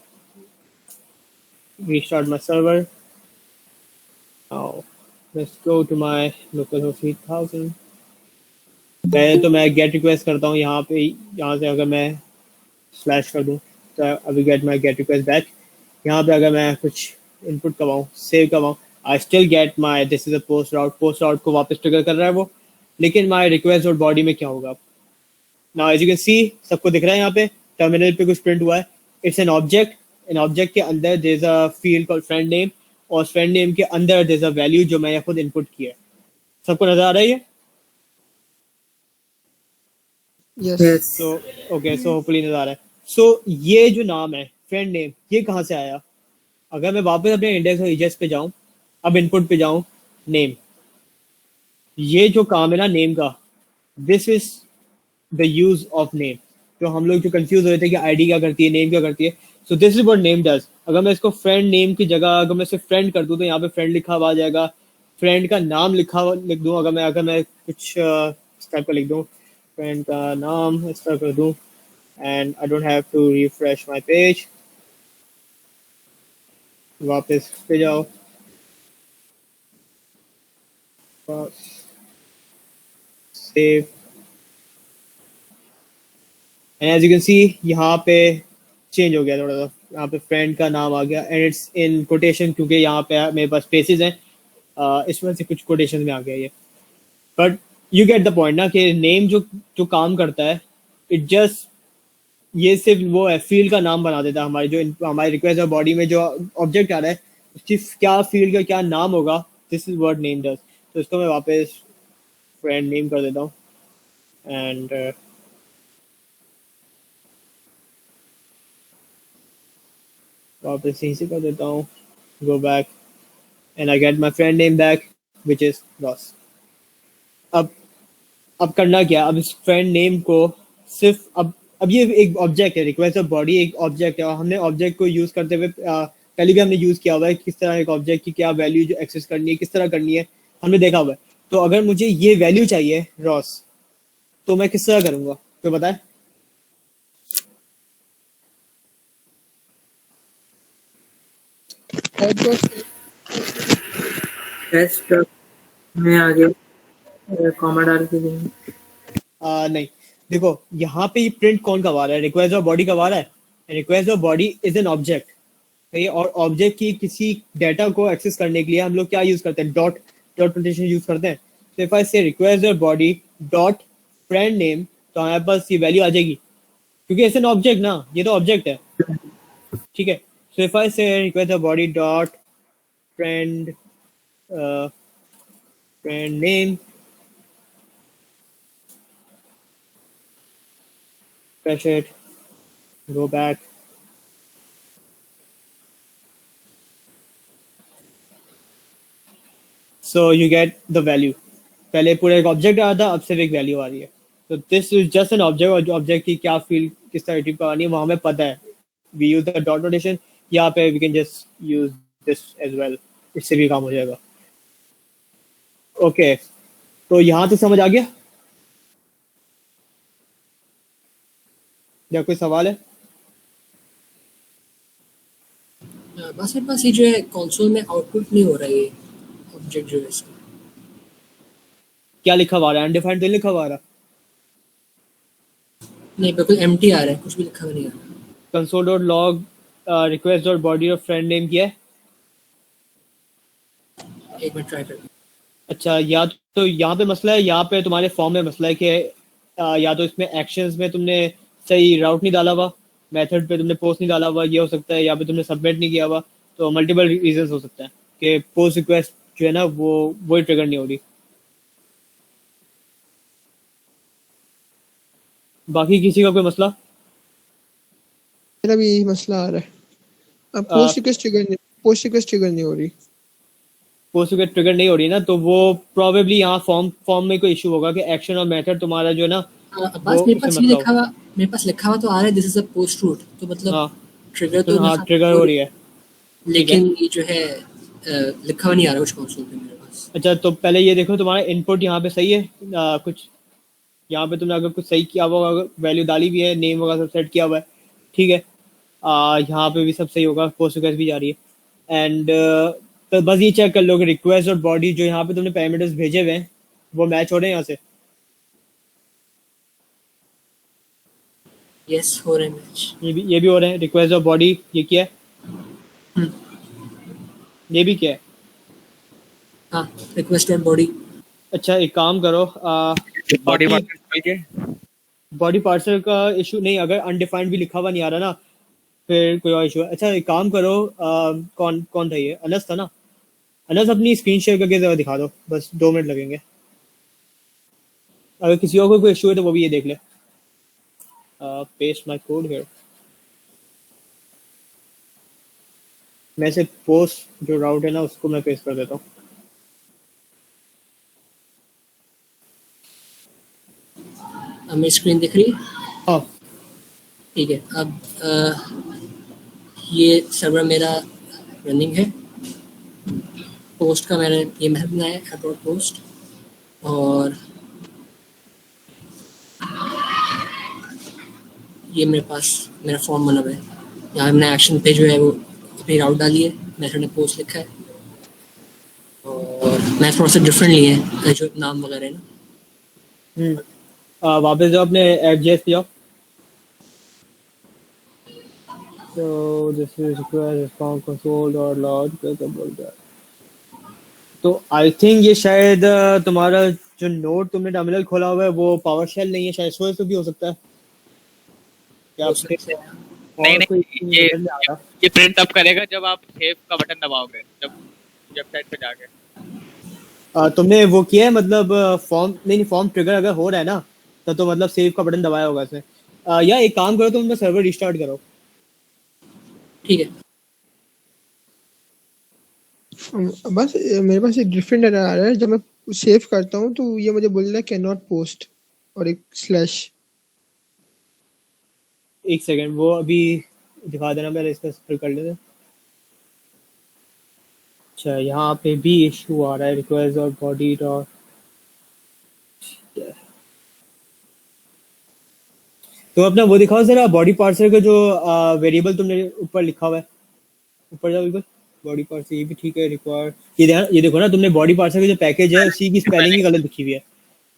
restart my server. Now let's go to my localhost 3000. पहले तो मैं गेट रिक्वेस्ट करता हूँ यहाँ पे, यहाँ से अगर मैं स्लैश कर दूँ तो अभी get my get request back. यहाँ पे अगर मैं कुछ इनपुट करवाऊँ, सेव करवाऊँ, I still get my this is a post route को वापस ट्रिगर कर रहा है वो। लेकिन माई रिक्वेस्ट और बॉडी में क्या होगा? Now as you can see, सबको दिख रहा है यहाँ पे टर्मिनल पे कुछ प्रिंट हुआ है। It's an object, an object के अंदर there is a field called friend name, और फ्रेंड नेम के अंदर देयर इज अ वैल्यू जो मैंने खुद इनपुट की है। सबको नजर आ रहा है ये? Yes. Yes. So okay, so hopefully नजर आ रहा है। सो ये जो नाम है फ्रेंड नेम, ये कहाँ से आया? अगर मैं वापस अपने इंडेक्स और एजेस पे जाऊँ, अब इनपुट पे जाऊँ, नेम, ये जो काम है ना नेम का, this is the use of name. तो हम लोग जो कंफ्यूज हो रहे थे कि आईडी क्या करती है, नेम क्या करती है, so this is what name does. अगर मैं इसको फ्रेंड नेम की जगह अगर मैं सिर्फ फ्रेंड कर दूं तो यहाँ पे फ्रेंड लिखा हुआ आ जाएगा, फ्रेंड का नाम लिख दूं, अगर मैं कुछ इस टाइप का लिख दूं, फ्रेंड का नाम इस तरह कर दूं, and I don't have to refresh my page. वापस पे जाओ, save, and as you can see यहाँ पे चेंज हो गया थोड़ा सा। यहाँ पे फ्रेंड का नाम आ गया एंड इट्स इन कोटेशन, क्योंकि यहाँ पे मेरे पास स्पेसेस हैं, इसमें से कुछ कोटेशन में आ गया ये। But you get the point ना कि नेम जो जो काम करता है, इट जस्ट, ये सिर्फ वो है फील्ड का नाम बना देता है। हमारी जो हमारी रिक्वेस्ट और बॉडी में जो ऑब्जेक्ट आ रहा है उसकी क्या फील्ड का क्या नाम होगा, this is what name does. तो इसको मैं वापस फ्रेंड नेम कर देता हूँ एंड वापस यहीं से कर देता हूँ, go back and I get my friend name back which is Ross. अब अब करना क्या? अब इस फ्रेंड नेम को सिर्फ अब ये एक ऑब्जेक्ट है, रिक्वेस्ट ऑफ बॉडी एक ऑब्जेक्ट है, और हमने ऑब्जेक्ट को यूज करते हुए पहले भी हमने यूज किया हुआ है किस तरह एक ऑब्जेक्ट की क्या वैल्यू जो एक्सेस करनी है, किस तरह करनी है, हमने देखा हुआ है। तो अगर मुझे ये वैल्यू चाहिए रॉस, तो मैं किस तरह करूंगा तो बताए? टेस्ट में आगे कॉमा डाल के देंगे। नहीं, देखो यहाँ पे ये प्रिंट कौन करवा रहा है? रिक्वेस्ट और बॉडी करवा रहा है। रिक्वेस्ट और बॉडी इज एन ऑब्जेक्ट, सही है, और ऑब्जेक्ट की किसी डाटा को एक्सेस करने के लिए हम लोग क्या यूज करते हैं? डॉट डॉट नोटेशन यूज करते हैं। तो इफ आई से रिक्वेस्ट और बॉडी डॉट फ्रेंड नेम, तो हमारे पास ये वैल्यू आ जाएगी, क्योंकि ऐसे ना ऑब्जेक्ट ना, ये तो ऑब्जेक्ट है, ठीक है। सो इफ आई से रिक्वेस्ट और body dot friend friend name, refresh it, go back, so you get the value। पहले पूरा एक ऑब्जेक्ट आ रहा था, अब सिर्फ एक वैल्यू आ रही है। तो this is just an object, और जो ऑब्जेक्ट की क्या फील्ड किस तरह रिट्रीव करवानी है वो हमें पता है। We use the dot notation, यहाँ पे we can just use this as well, इससे भी काम हो जाएगा। ओके, तो यहाँ तो समझ आ गया। या कोई सवाल है? बस मेरे पास ये जो है कंसोल में आउटपुट नहीं हो रहा है ये ऑब्जेक्ट जो है इसका। क्या लिखा हुआ है? अनडिफाइंड तो नहीं लिखा हुआ? नहीं, बिल्कुल एम्प्टी आ रहा है, कुछ भी लिखा हुआ नहीं आ रहा। Console dot log request dot body of friend name किया है? एक मिनट ट्राई करता अच्छा, या तो यहाँ पे मसला है, यहाँ पे तुम्हारे फॉर्म में मसला है कि या तो इसमें एक्शंस में तुमने सही राउट नहीं डाला हुआ, मेथड पे तुमने पोस्ट नहीं डाला हुआ, ये हो सकता है, या पे तुमने सबमिट नहीं किया हुआ। तो मल्टीपल रीजंस हो सकते हैं कि पोस्ट रिक्वेस्ट जो है ना वो ट्रिगर नहीं हो रही। बाकी किसी का कोई मसला? मेरा भी यही मसला आ रहा है। अब आ, पोस्ट रिक्वेस्ट ट्रिगर नहीं हो रही। पोस्ट रिक्वेस्ट ट्रिगर नहीं हो रही ना, तो वो प्रोबेबली यहाँ फॉर्म फॉर्म में कोई इशू होगा कि एक्शन और मेथड तुम्हारा जो है ना हूँ। वो बस मेरे उसमें पास ये मसला लिखा हो। हुआ, मेरे पास लिखा हुआ तो आ रहा है this is a post route, तो मतलब हाँ, ट्रिगर तो तो हाँ लिखा ट्रिगर हो हो रही रही है। है, ठीक है। लेकिन ये जो है लिखा हुआ नहीं आ रहा कुछ कंसोल पे मेरे पास। अच्छा, तो पहले ये देखो तुम्हारा इनपुट यहाँ पे सही है? कुछ यहाँ पे तुमने अगर कुछ सही किया हुआ, वैल्यू डाली भी है, नेम वगैरह सब सेट किया हुआ है, ठीक है। यहाँ पे भी सब सही होगा, पोस्ट रिक्वेस्ट भी जा रही है। एंड तो बस ये चेक कर लो कि रिक्वेस्ट और बॉडी जो यहाँ पे तुमने पैरामीटर्स भेजे हुए हैं वो मैच हो रहे हैं यहाँ से। यस, हो रहा है मैच। ये भी हो रहे हैं, रिक्वेस्ट और बॉडी ये किया है, हम्म, ये भी किया है। हाँ, रिक्वेस्ट डॉट बॉडी। अच्छा, एक काम करो, बॉडी बाकी पार्ट खोल के बॉडी पार्सल का इशू नहीं, अगर अनडिफाइंड भी लिखा हुआ नहीं आ रहा ना, फिर कोई और इशू है। अच्छा, एक काम करो, कौन कौन था ये? अनस था ना? अनस, अपनी स्क्रीन शेयर करके जरा दिखा दो, बस 2 मिनट लगेंगे। अगर किसी और को कोई इशू है तो वो भी ये देख ले। Paste my code here. मैं से पोस्ट जो राउट है ना उसको मैं पेस्ट कर देता हूँ। अब मेरी स्क्रीन दिख रही है? हाँ, ठीक है। अब ये सर्वर मेरा रनिंग है। पोस्ट का मैंने ये मेथड बनाया है, अपलोड पोस्ट, और ये मेरे पास मेरा फॉर्म बना हुआ है। यहाँ मैंने एक्शन पे जो है वो अपनी राउट डाली है, मेथड ने पोस्ट लिखा है, और मैं थोड़ा सा डिफरेंट लिए है जो नाम वगैरह है ना। वापस जाओ अपने एफ.जे.एस पे जाओ। तो this is request response console और लॉग क्या बोल रहा है। तो आई थिंक ये शायद तुम्हारा जो नोट तुमने टर्मिनल खोला हुआ है वो पावर शेल नहीं है, शायद सोए तो भी हो सकता है। या हो फिर सकता है। नहीं और कोई नहीं, ये नजर नहीं आ रहा। ये प्रिंट तब करेगा जब आप सेव का बटन दबाओगे, जब वेबसाइट पे जाके। तुमने वो किया है मतलब फॉर्म नहीं, फॉर्म ट्रिगर अगर हो रहा है ना तो मतलब सेव का बटन दबाया होगा इसने। या एक काम करो, तुम सर्वर रिस्टार्ट करो। ठीक है। बस मेरे पास एक डिफरेंट एरर आ रहा है। जब मैं सेव करता हूँ तो ये मुझे बोल रहा है कैन नॉट पोस्ट और एक स्लैश। एक सेकंड, वो अभी दिखा देना, पहले इसका फिल कर लेते हैं। अच्छा, यहाँ पे भी इशू आ रहा है, रिक्वेस्ट और बॉडी डॉट। तो अपना वो दिखाओ जरा, बॉडी पार्सर का जो वेरिएबल तुमने ऊपर लिखा हुआ है, ऊपर जाओ बिल्कुल। बॉडी पार्सर ये भी ठीक है, रिक्वायर ये देखो ना, तुमने बॉडी पार्सर का जो पैकेज है उसी की स्पेलिंग ही गलत लिखी हुई है।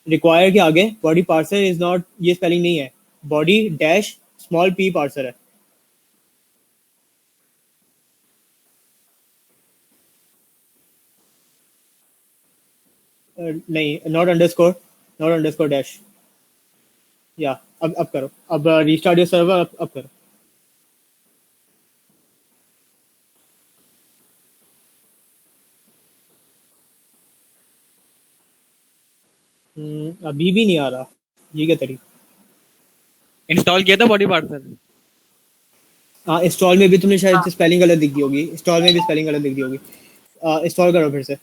रिक्वायर के आगे बॉडी पार्सर इज नॉट, ये स्पेलिंग नहीं है, body dash small P parser है। नहीं, नॉट अंडरस्कोर डैश। या अब करो, अब रीस्टार्ट योर सर्वर, अब करो। अभी भी नहीं आ रहा, ये क्या तरीका? इंस्टॉल किया था बॉडी पार्सल? हाँ, इंस्टॉल में भी तुमने शायद स्पेलिंग गलत दिख दी होगी, इंस्टॉल में भी स्पेलिंग गलत दिख दी होगी। इंस्टॉल करो फिर से,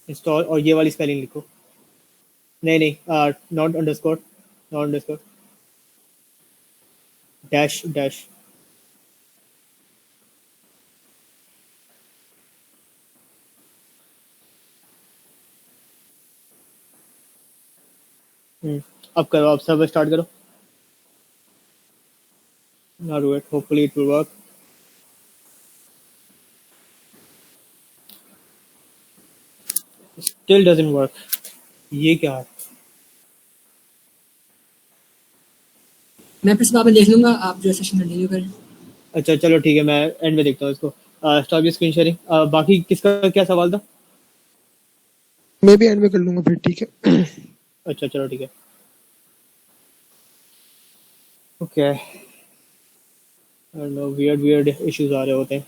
इंस्टॉल और ये वाली स्पेलिंग लिखो। नहीं नहीं, नॉट अंडरस्कोर डैश डैश। अब करो, अब सर्वर स्टार्ट करो। Now do it. Hopefully it will work. Still doesn't work. ये क्या है? मैं फिर से बाद में देख लूंगा, आप जो सेशन कंटिन्यू करें। अच्छा चलो ठीक है, मैं एंड में देखता हूँ इसको। Stop your screen sharing. बाकी किसका क्या सवाल था? मैं भी एंड में कर लूंगा फिर, ठीक है। अच्छा चलो ठीक है। ओके, वियर्ड इश्यूज आ रहे होते हैं।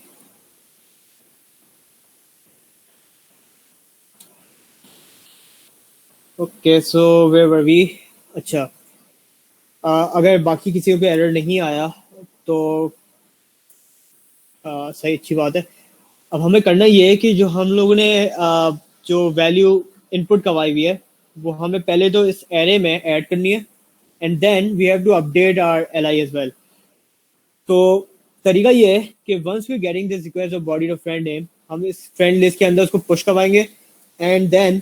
Okay so where were we? अच्छा, अगर बाकी किसी को भी एरर नहीं आया तो सही, अच्छी बात है। अब हमें करना ये है कि जो हम लोगों ने जो वैल्यू इनपुट करवाई हुई है वो हमें पहले तो इस एरे में ऐड करनी है, and then we have to update our LI as well. तो तरीका ये है कि once we getting this request of body of friend name, हम इस फ्रेंड लिस्ट के अंदर उसको पुश करवाएंगे, and then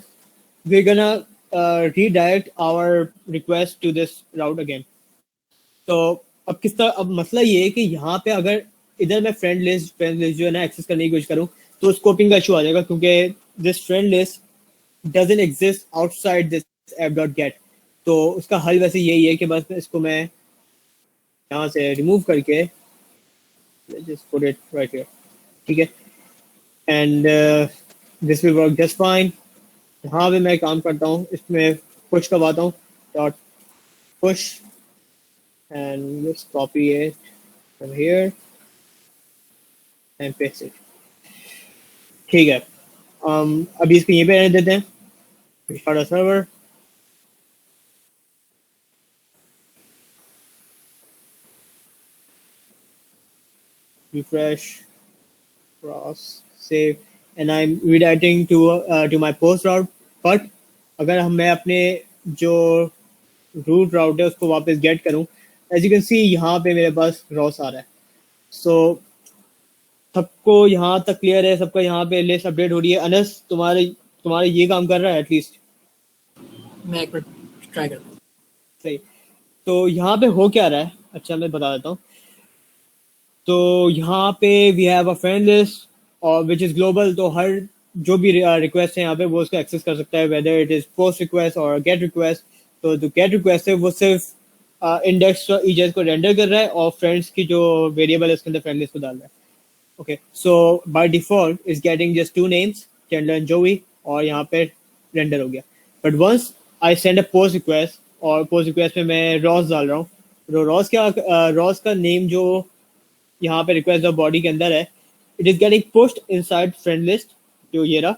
we gonna redirect our request to this route again. तो अब किस तरह, अब मसला ये है कि यहाँ पे अगर इधर मैं फ्रेंड लिस्ट जो है ना एक्सेस करने की कोशिश करूँ तो स्कोपिंग का इशू आ जाएगा, क्योंकि this friend list doesn't exist outside this app.get। तो उसका हल वैसे यही है कि बस इसको मैं यहाँ से रिमूव करके just put it right here, ठीक है, and this will work just fine. यहाँ पे मैं काम करता हूँ, इसमें पुश करवाता हूँ, dot push, and just copy it from here and paste it। ठीक है, अभी इसको यहीं पे रहने देते हैं। Restart a server। Refresh, cross, save, and I'm redirecting to my post route। but अगर मैं अपने जो रूट राउट है उसको वापस गेट करूं, एज यू कैन सी यहाँ पे मेरे पास रॉस आ रहा है। सो सबको यहाँ तक क्लियर है, सबका यहाँ पे लिस्ट अपडेट हो रही है। अनस, तुम्हारे ये काम कर रहा है एटलीस्ट? मैं एक मिनट ट्राई करता हूँ। सही। तो यहाँ पे हो क्या रहा है, अच्छा मैं बता देता हूँ। तो यहाँ पे we have a friend list और विच इज़ ग्लोबल। तो हर जो भी रिक्वेस्ट है यहाँ पे वो उसको एक्सेस कर सकता है, whether it is post request और गेट रिक्वेस्ट। तो जो गेट रिक्वेस्ट है वो सिर्फ इंडेक्स ईजेस को रेंडर कर रहा है और फ्रेंड्स की जो वेरिएबल है उसके अंदर फ्रेंड लिस्ट को डाल रहा है। Okay, so by default is getting just 2 names, Chandler and Joey, और यहाँ पे रेंडर हो गया। But once I send a post request और पोस्ट रिक्वेस्ट में मैं रॉस डाल रहा हूँ, तो रॉस का नेम जो यहाँ पे रिक्वेस्ट ऑफ बॉडी के अंदर है, it is getting pushed inside friend list, जो ये रहा,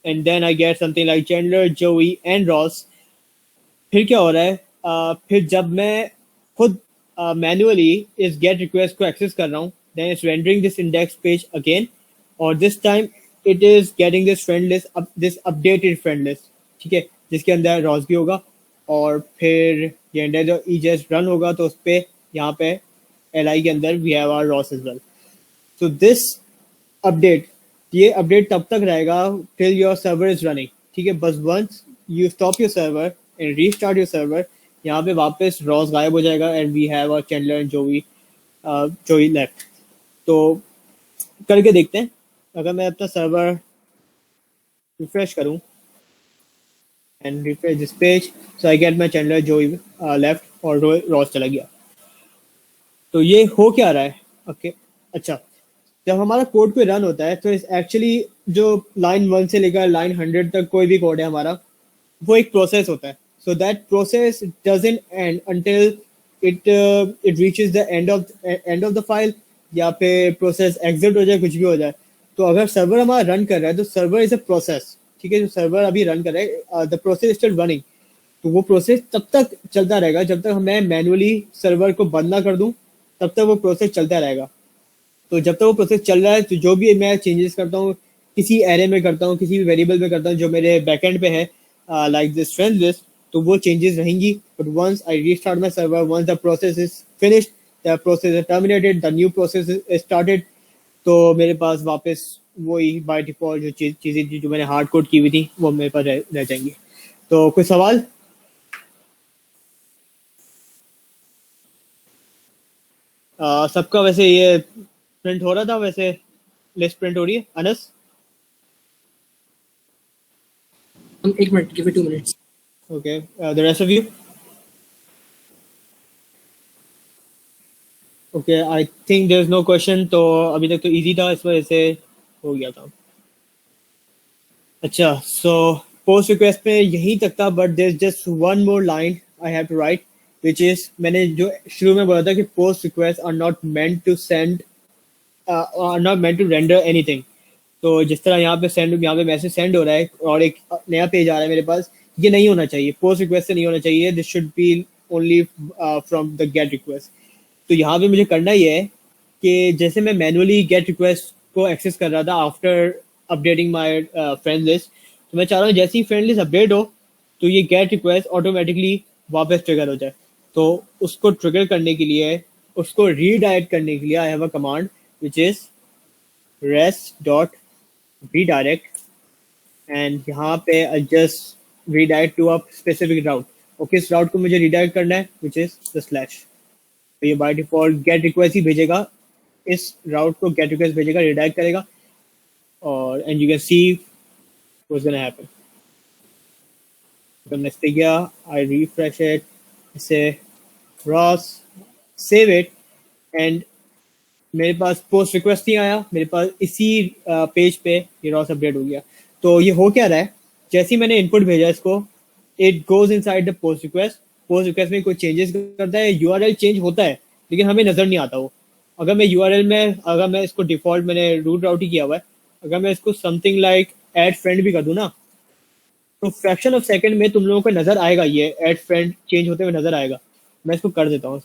and then I get something like Chandler, Joey and Ross. फिर क्या हो रहा है, फिर जब मैं खुद मैन्युअली इस गेट रिक्वेस्ट को एक्सेस कर रहा हूँ, then it's rendering this index page again, और this time it is getting this friend list, this updated friend list, ठीक है, जिसके अंदर रॉस भी होगा, और फिर ये अंडर जो ईजेस रन होगा तो उस पर यहाँ पे एल के अंदर we have our Ross as well. So this update, ये अपडेट तब तक रहेगा till your server is running, ठीक है। बस once you stop your server and restart your server, यहाँ पे वापस रॉस गायब हो जाएगा and we have our Chandler and Joey left. तो करके देखते हैं, अगर मैं अपना सर्वर रिफ्रेश करूँ and refresh this page, so I get my Chandler जोई लेफ्ट और रॉस चला गया। तो ये हो क्या रहा है? ओके, अच्छा, जब हमारा कोड पे रन होता है तो एक्चुअली जो लाइन 1 से लेकर लाइन 100 तक कोई भी कोड है हमारा, वो एक प्रोसेस होता है। So that process doesn't and until it reaches the end of the file, या फिर प्रोसेस एग्जिट हो जाए, कुछ भी हो जाए। तो अगर सर्वर हमारा रन कर रहा है तो सर्वर इज अ प्रोसेस, ठीक है, जो सर्वर अभी रन कर रहा है, द प्रोसेस स्टिल रनिंग। तो वो प्रोसेस तब तक चलता रहेगा जब तक मैं मैनुअली सर्वर को बंद ना कर दूं, तब तक वो प्रोसेस चलता रहेगा। तो जब तक वो प्रोसेस चल रहा है तो जो भी मैं चेंजेस करता हूँ, किसी एरे में करता हूँ, किसी भी वेरिएबल में करता हूँ जो मेरे बैकएंड पे है, लाइक दिस फ्रेंड लिस्ट, तो वो चेंजेस रहेंगी। But once I restart my server, once the process is finished, the process is terminated, the new process is started, तो मेरे पास वापस वही बाय डिफॉल्ट जो चीज़ें थी जो मैंने हार्ड कोड की हुई थी वो मेरे पास रह जाएंगी। तो कोई सवाल? सबका वैसे ये प्रिंट हो रहा था, वैसे लिस्ट प्रिंट हो रही है अनस? हम 1 minute, give me 2 minutes. Okay, the rest of you? Okay, I think there is no question, तो अभी तक तो इजी था, इस वजह से हो गया था। अच्छा, सो पोस्ट रिक्वेस्ट में यहीं तक था, but there is just one more line I have to write, which is, मैंने जो शुरू में बोला था कि post request are not meant to send, are not meant to render anything. तो जिस तरह यहाँ पे मैसेज सेंड हो रहा है और एक नया पेज आ रहा है मेरे पास, ये नहीं होना चाहिए, पोस्ट रिक्वेस्ट से नहीं होना चाहिए, this should be only from the gate request. तो यहाँ पे मुझे करना ये है कि जैसे मैं मैनुअली गेट रिक्वेस्ट को एक्सेस कर रहा था after updating my friend list, तो मैं चाह रहा हूँ जैसे ही फ्रेंड लिस्ट अपडेट हो तो ये गेट रिक्वेस्ट ऑटोमेटिकली वापस ट्रिगर हो जाए। तो उसको ट्रिगर करने के लिए, उसको रीडायरेक्ट करने के लिए I have a command which is rest dot redirect, and यहाँ पे just redirect to a specific route, और किस राउट को मुझे redirect करना है, विच इज द स्लैश। तो ये बाय डिफॉल्ट गेट रिक्वेस्ट ही भेजेगा, इस राउट को गेट रिक्वेस्ट भेजेगा, redirect करेगा, और and you can see what's gonna happen. तो नेक्स्ट पे गया, आई रिफ्रेश इट, इसे रॉस सेव इट, एंड मेरे पास पोस्ट रिक्वेस्ट नहीं आया, मेरे पास इसी पेज पे ये रॉस अपडेट हो गया। तो ये हो क्या रहा है, जैसे ही मैंने इनपुट भेजा इसको, it goes inside the post request, post request में कोई चेंजेस करता है, यूआरएल चेंज होता है लेकिन हमें नजर नहीं आता वो। अगर मैं यूआरएल में, अगर मैं इसको डिफॉल्ट, मैंने रूट राउट ही किया हुआ है, अगर मैं इसको समथिंग लाइक ऐड फ्रेंड भी कर दूं ना, तो फ्रैक्शन ऑफ सेकंड में तुम लोगों को नजर आएगा, ये ऐड फ्रेंड चेंज होते हुए नजर आएगा। मैं इसको कर देता हूँ,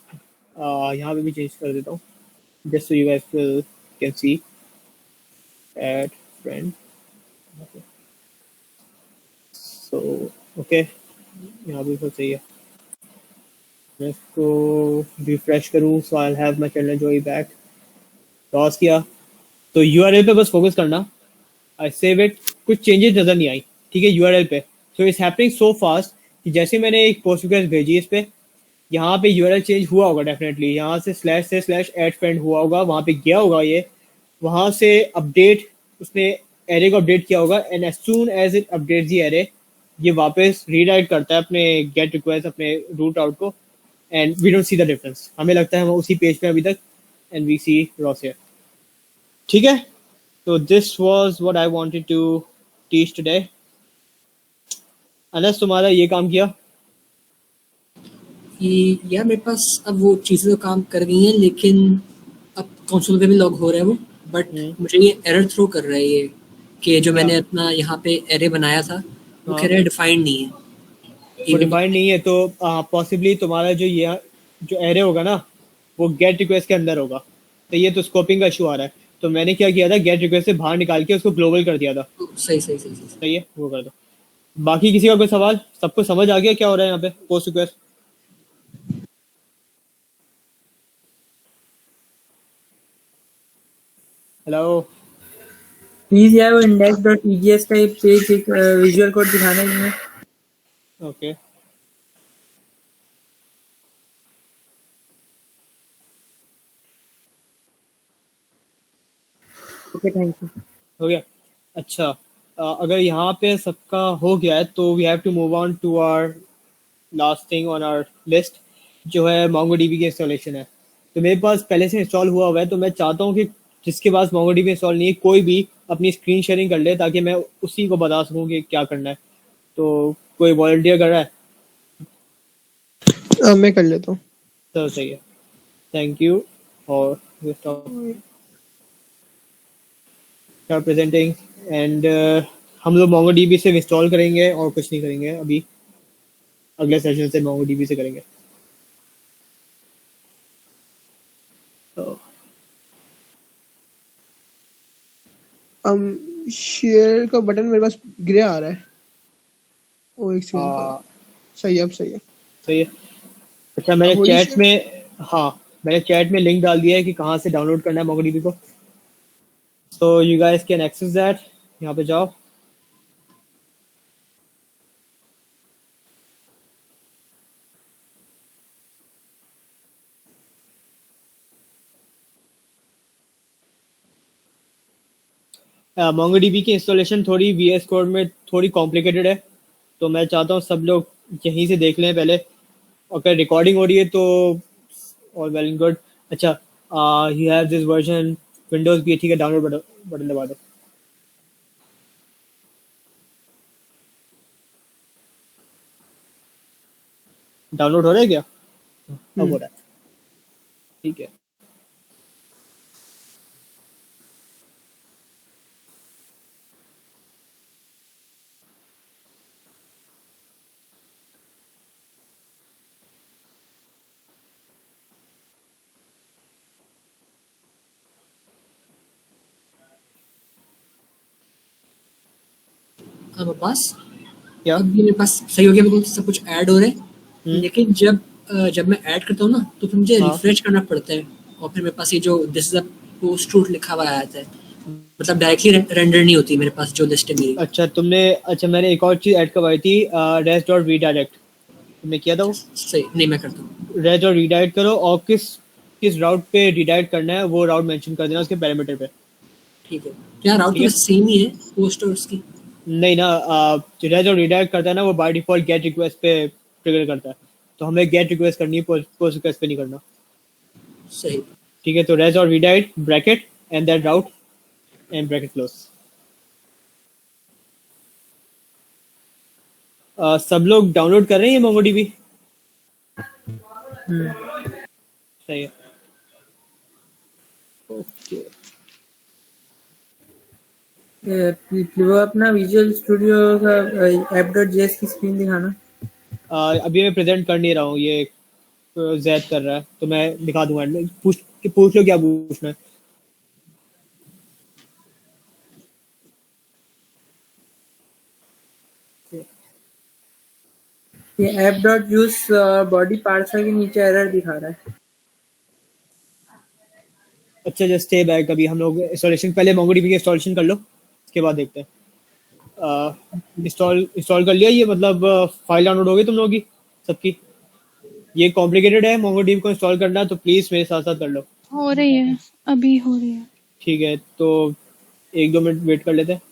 यहाँ पे भी चेंज कर देता हूँ, just so you guys can see, add friend, so okay, यहाँ भी बहुत सही है। मैं इसको रिफ्रेश करूँ, so I'll have my channel joy back, cross किया, तो यूआरएल पे बस फोकस करना, आई सेव इट, कुछ चेंजेस नजर नहीं आई, ठीक है यूआरएल पे। So it's happening so fast कि जैसे मैंने एक पोस्ट रिक्वेस्ट भेजी इस पे, यहाँ पे यूआरएल चेंज हुआ होगा डेफिनेटली, यहाँ से स्लैश ऐड फ्रेंड हुआ होगा, वहाँ पे गया होगा ये, वहाँ से अपडेट, उसने एरे को अपडेट किया होगा, and as soon as it update the array, ये वापस रीडायरेक्ट करता है अपने गेट रिक्वेस्ट, अपने रूट आउट को, and we don't see the difference. हमें लगता है हम उसी पेज पे अभी तक, and we see Ross here, ठीक है। तो this was what I wanted to teach today. Anas, तुम्हारा ये काम किया? कि यार मेरे पास अब वो चीज़ें तो काम कर गई हैं, लेकिन अब कंसोल पे भी लॉग हो रहा है वो, बट मुझे ये एरर थ्रो कर रहा है ये, कि जो मैंने अपना यहाँ पे एरे बनाया था वो कह रहा है डिफाइंड नहीं है। वो डिफाइंड नहीं है, तो पॉसिबली तुम्हारा जो ये जो एरे होगा ना, वो गेट रिक्वेस्ट के अंदर होगा, तो ये तो स्कोपिंग का इशू आ रहा है। तो मैंने क्या किया था, गेट रिक्वेस्ट से बाहर निकाल के उसको ग्लोबल कर दिया था। सही सही सही सही। सही है, वो कर दो। बाकी किसी का कोई सवाल? सबको समझ आ गया क्या हो रहा है यहाँ पे पोस्ट रिक्वेस्ट? हेलो? प्लीज यार वो index.tgs का ये पेज एक विजुअल कोड दिखाना है इसमें। Okay, okay thank you. हो गया। अच्छा, अगर यहाँ पे सबका हो गया है तो we have to move on to our last thing on our list, जो है MongoDB की इंस्टॉलेशन है। तो मेरे पास पहले से इंस्टॉल हुआ हुआ है, तो मैं चाहता हूँ कि जिसके पास MongoDB इंस्टॉल नहीं है, कोई भी अपनी स्क्रीन शेयरिंग कर ले, ताकि मैं उसी को बता सकूँ कि क्या करना है। तो कोई वॉलंटियर कर रहा है? मैं कर लेता हूँ। तो सही है, थैंक यू। और स्टार्ट प्रेजेंटिंग, एंड हम लोग MongoDB से इंस्टॉल करेंगे और कुछ नहीं करेंगे अभी, अगले सेशन से MongoDB से करेंगे। तो शेयर का बटन मेरे पास ग्रे आ रहा है। ओ एक सेकंड, हाँ, सही है, अब सही है। सही है। अच्छा, मैंने वही चैट शेयर- में, हाँ मैंने चैट में लिंक डाल दिया है कि कहाँ से डाउनलोड करना है MongoDB को, तो you guys can access that. यहाँ पे जाओ, MongoDB की इंस्टॉलेशन थोड़ी VS कोड में थोड़ी कॉम्प्लिकेटेड है, तो मैं चाहता हूँ सब लोग यहीं से देख लें पहले। अगर रिकॉर्डिंग हो रही है तो ऑल वेल एंड गुड। अच्छा, you have this version Windows भी, ठीक है, डाउनलोड बटन बटन दबा दो। डाउनलोड हो रहा है क्या? अब हो रहा है, ठीक है। अब पास क्या? अब ये मेरे पास सही हो गया, मेरे को सब कुछ ऐड हो रहा है। हम्म, लेकिन जब मैं ऐड करता हूँ ना तो फिर मुझे हाँ। रिफ्रेश करना पड़ता है, और फिर मेरे पास ये जो this is a post route लिखा हुआ आता है, मतलब डायरेक्टली रेंडर नहीं होती मेरे पास जो लिस्ट है मेरी। अच्छा, मैंने एक और चीज ऐड करवाई थी, रेस्ट डॉट रीडायरेक्ट। तुमने किया था वो? सही नहीं, मैं करता हूँ। रेस्ट डॉट रीडायरेक्ट करो, और किस किस राउट पे रीडायरेक्ट करना है वो राउट मेंशन कर देना उसके पैरामीटर पे। ठीक है, क्या राउट ठीक तो है। वैसे सेम ही है पोस्ट और उसकी। नहीं ना, जो रेस्ट डॉट रीडायरेक्ट करता है ना वो बाय डिफॉल्ट गेट रिक्वेस्ट पे ट्रिगर करता है, तो हमें गेट रिक्वेस्ट करनी है, पोस्ट रिक्वेस्ट पे नहीं करना। सही। ठीक है, तो rest dot redirect bracket and that route and bracket close. सब लोग डाउनलोड कर रहे हैं MongoDB? सही है, ओके। वो अपना विजुअल स्टूडियो का app.js की स्क्रीन दिखाना। अभी मैं प्रेजेंट कर नहीं रहा हूँ, ये जैद कर रहा है, तो मैं दिखा दूंगा। पूछ लो क्या पूछना है। ये app.use बॉडी पार्सर के नीचे एरर दिखा रहा है। अच्छा, जस्ट स्टे बैक, अभी हम लोग इंस्टॉलेशन, पहले MongoDB की इंस्टॉलेशन कर लो, उसके बाद देखते हैं। इंस्टॉल इंस्टॉल कर लिया ये, मतलब फाइल डाउनलोड हो गई तुम लोगों की सबकी? ये कॉम्प्लिकेटेड है MongoDB को इंस्टॉल करना, तो प्लीज मेरे साथ साथ कर लो। हो रही है, अभी हो रही है। ठीक है, तो 1-2 मिनट वेट कर लेते हैं।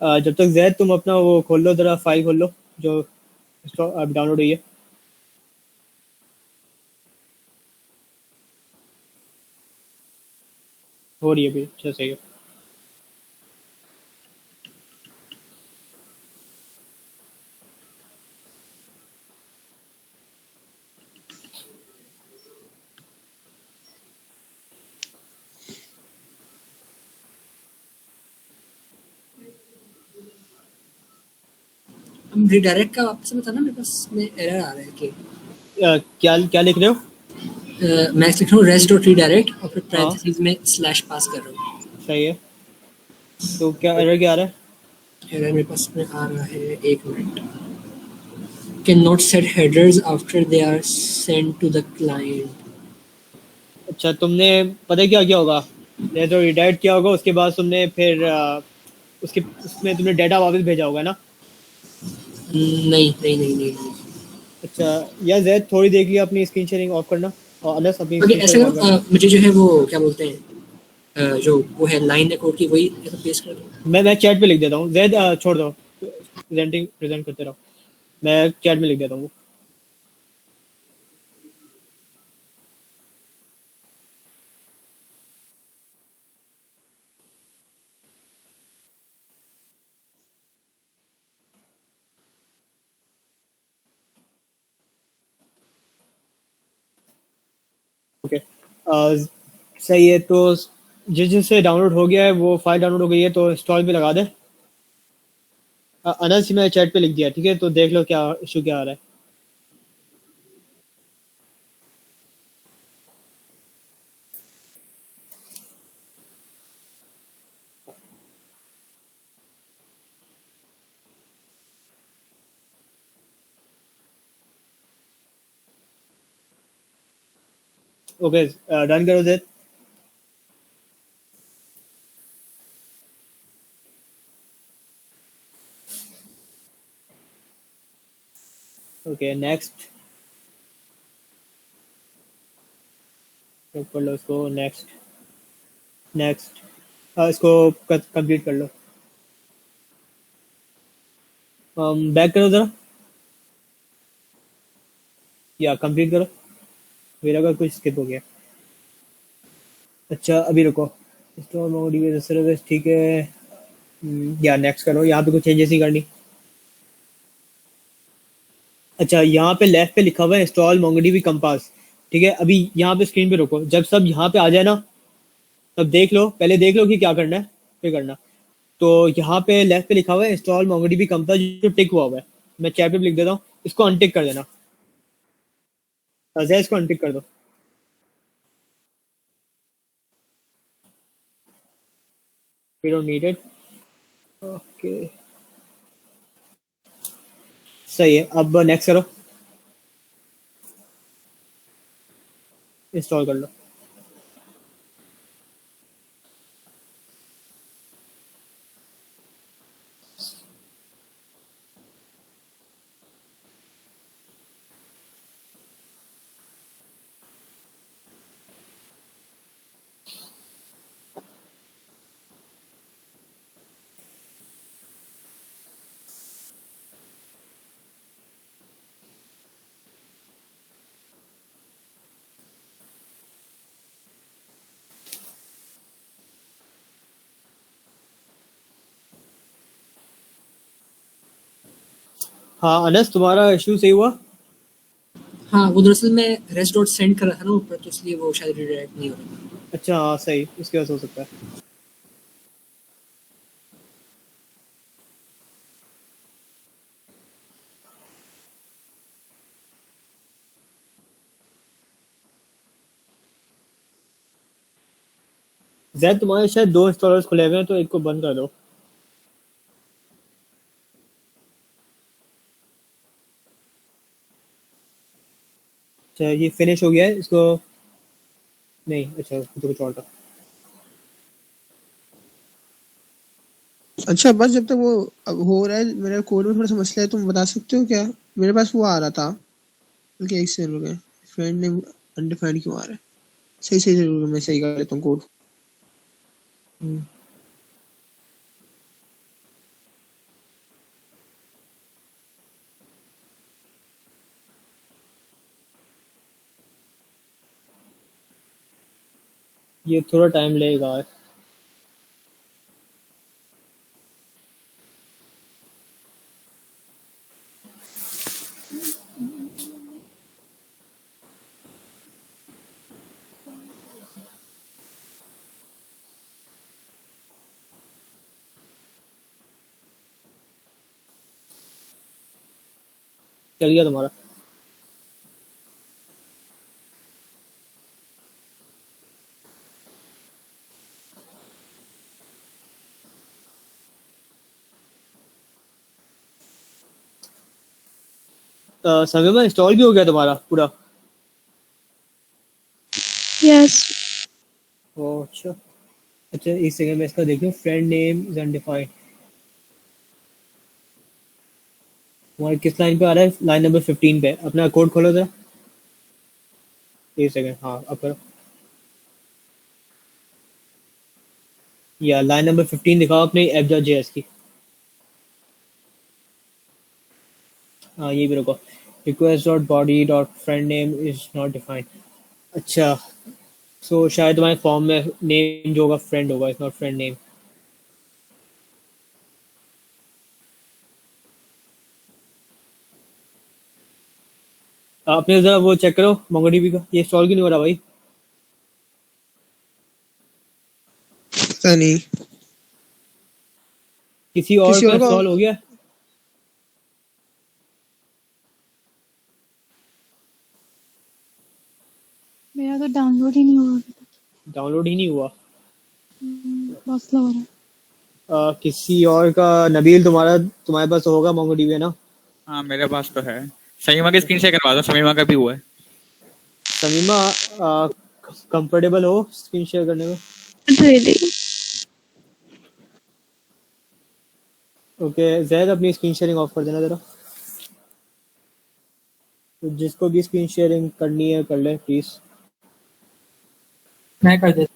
जब तक जैद तुम अपना वो खोल लो, जरा फाइल खोल लो जो अब डाउनलोड हुई है। हो रही है अभी, अच्छा सही है। हम रिडायरेक्ट का वापस से बताना, मेरे पास में एरर आ रहा है कि क्या क्या लिख रहे हो? मैं लिख रहा हूँ रेस्ट डॉट रीडायरेक्ट और फिर हाँ, पैरेंथेसिस में स्लैश पास कर रहा हूँ। सही है। तो क्या एरर क्या आ रहा है? एरर मेरे पास में आ रहा है, एक मिनट। Can not set headers after they are send to the client. अच्छा, तुमने पता है क्या किया होगा? जैसे तो रिडायरेक्ट किया होगा, उसके बाद तुमने फिर उसके उसमें तुमने डाटा वापस भेजा होगा ना? नहीं नहीं नहीं नहीं, नहीं। अच्छा, या जैद थोड़ी देर के लिए अपनी स्क्रीन शेयरिंग ऑफ करना, और अनस अपनी ओके, स्क्रीन ऐसा शेयरिंग ऑन करो, करना। मुझे जो है वो क्या बोलते हैं, जो वो है लाइन है कोड की, वही ऐसा पेस्ट कर दो। मैं चैट पे लिख देता हूँ, जैद छोड़ दो, प्रेजेंट करते रहो, मैं चैट में लिख देता हूँ। ओके, सही है। तो जिससे डाउनलोड हो गया है, वो फाइल डाउनलोड हो गई है, तो इंस्टॉल पे लगा दे। अनस मैं चैट पे लिख दिया, ठीक है, तो देख लो क्या इशू क्या आ रहा है। ओके, डन करो जैद। ओके नेक्स्ट कर लो इसको, नेक्स्ट नेक्स्ट इसको कंप्लीट कर लो। बैक करो जरा, या कंप्लीट करो, मेरा का कुछ स्किप हो गया। अच्छा अभी रुको, स्टोर मोड सर्विस ठीक है। या नेक्स्ट करो, यहाँ पे कुछ चेंजेस नहीं करनी। अच्छा यहाँ पे लेफ्ट पे लिखा हुआ है इंस्टॉल मोंगोडीबी कंपास, ठीक है। अभी यहाँ पे स्क्रीन पे रुको, जब सब यहाँ पे आ जाए ना तब देख लो, पहले देख लो कि क्या करना है फिर करना। तो यहाँ पे लेफ्ट पे लिखा हुआ है इंस्टॉल मोंगोडीबी कंपास, जो टिक हुआ हुआ है, मैं चैट पे लिख देता हूँ, इसको अनटिक कर देना। इसको अनटिक कर दो। We don't need it. Okay सही है, अब नेक्स्ट करो, इंस्टॉल कर लो। हाँ अनस, तुम्हारा इशू सही हुआ? हाँ वो दरअसल मैं रेस्ट डॉट सेंड कर रहा था ना ऊपर, तो इसलिए वो शायद रिडायरेक्ट नहीं हो रहा। अच्छा हाँ सही, उसके वजह से हो सकता है। जैद तुम्हारे शायद 2 इंस्टॉलर्स खुले हुए हैं, तो एक को बंद कर दो। अच्छा ये फिनिश हो गया है, इसको नहीं, अच्छा तो कुछ और था। अच्छा बस जब तक वो अब हो रहा है, मेरा कोड में थोड़ा सा मसला है, तुम बता सकते हो क्या? मेरे पास वो आ रहा था, बल्कि एक सेकंड रुके, फ्रेंड नेम अनडिफाइंड क्यों आ रहा है? सही सही रुको, मैं सही कर लेता हूँ कोड। ये थोड़ा टाइम लगेगा। चल गया तुम्हारा। समय में इंस्टॉल भी हो गया तुम्हारा पूरा? यस। ओह अच्छा। अच्छा एक सेकंड में इसका देखूं, फ्रेंड नेम इज अनडिफाइंड। तुम्हारे किस लाइन पे आ रहा है? लाइन नंबर 15 पे। अपना कोड खोलो जरा, एक सेकंड, हाँ अब करो। या लाइन नंबर 15 दिखाओ अपने app.js की। हाँ ये भी रुको, request dot body dot friend name is not defined. अच्छा सो शायद तुम्हारे फॉर्म में नेम जो होगा फ्रेंड होगा, इट्स नॉट फ्रेंड नेम। आपने जरा वो चेक करो मोंगोडीबी का, ये इंस्टॉल क्यों नहीं हो रहा भाई? पता नहीं, किसी और किसी का और का। इंस्टॉल हो गया? मेरा तो डाउनलोड ही नहीं हुआ। डाउनलोड ही नहीं हुआ। बहुत स्लो हो रहा है। किसी और का, नबील तुम्हारे पास तो होगा मोंगोडीबी है ना? हाँ मेरे पास तो है। समीमा की स्क्रीन शेयर करवा दो, समीमा का भी हुआ है। समीमा कंफर्टेबल हो स्क्रीन शेयर करने में? Really? ओके जैद अपनी स्क्रीन शेयरिंग ऑफ कर देना जरा। तो जिसको भी स्क्रीन शेयरिंग करनी है कर ले प्लीज। मैं कर देता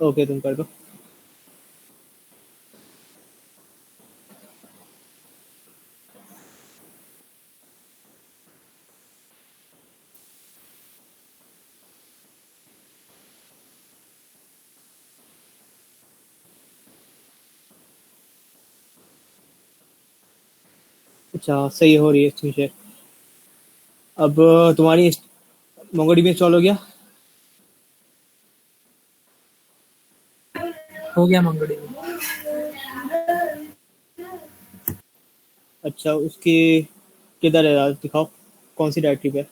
ओके तुम कर दो। अच्छा सही हो रही है स्क्रीन शेयर। अब तुम्हारी मोंगोडीबी इंस्टॉल हो गया। हो गया मंगड़ी। अच्छा उसकी किधर है यार दिखाओ, कौन सी डायरेक्टरी पे?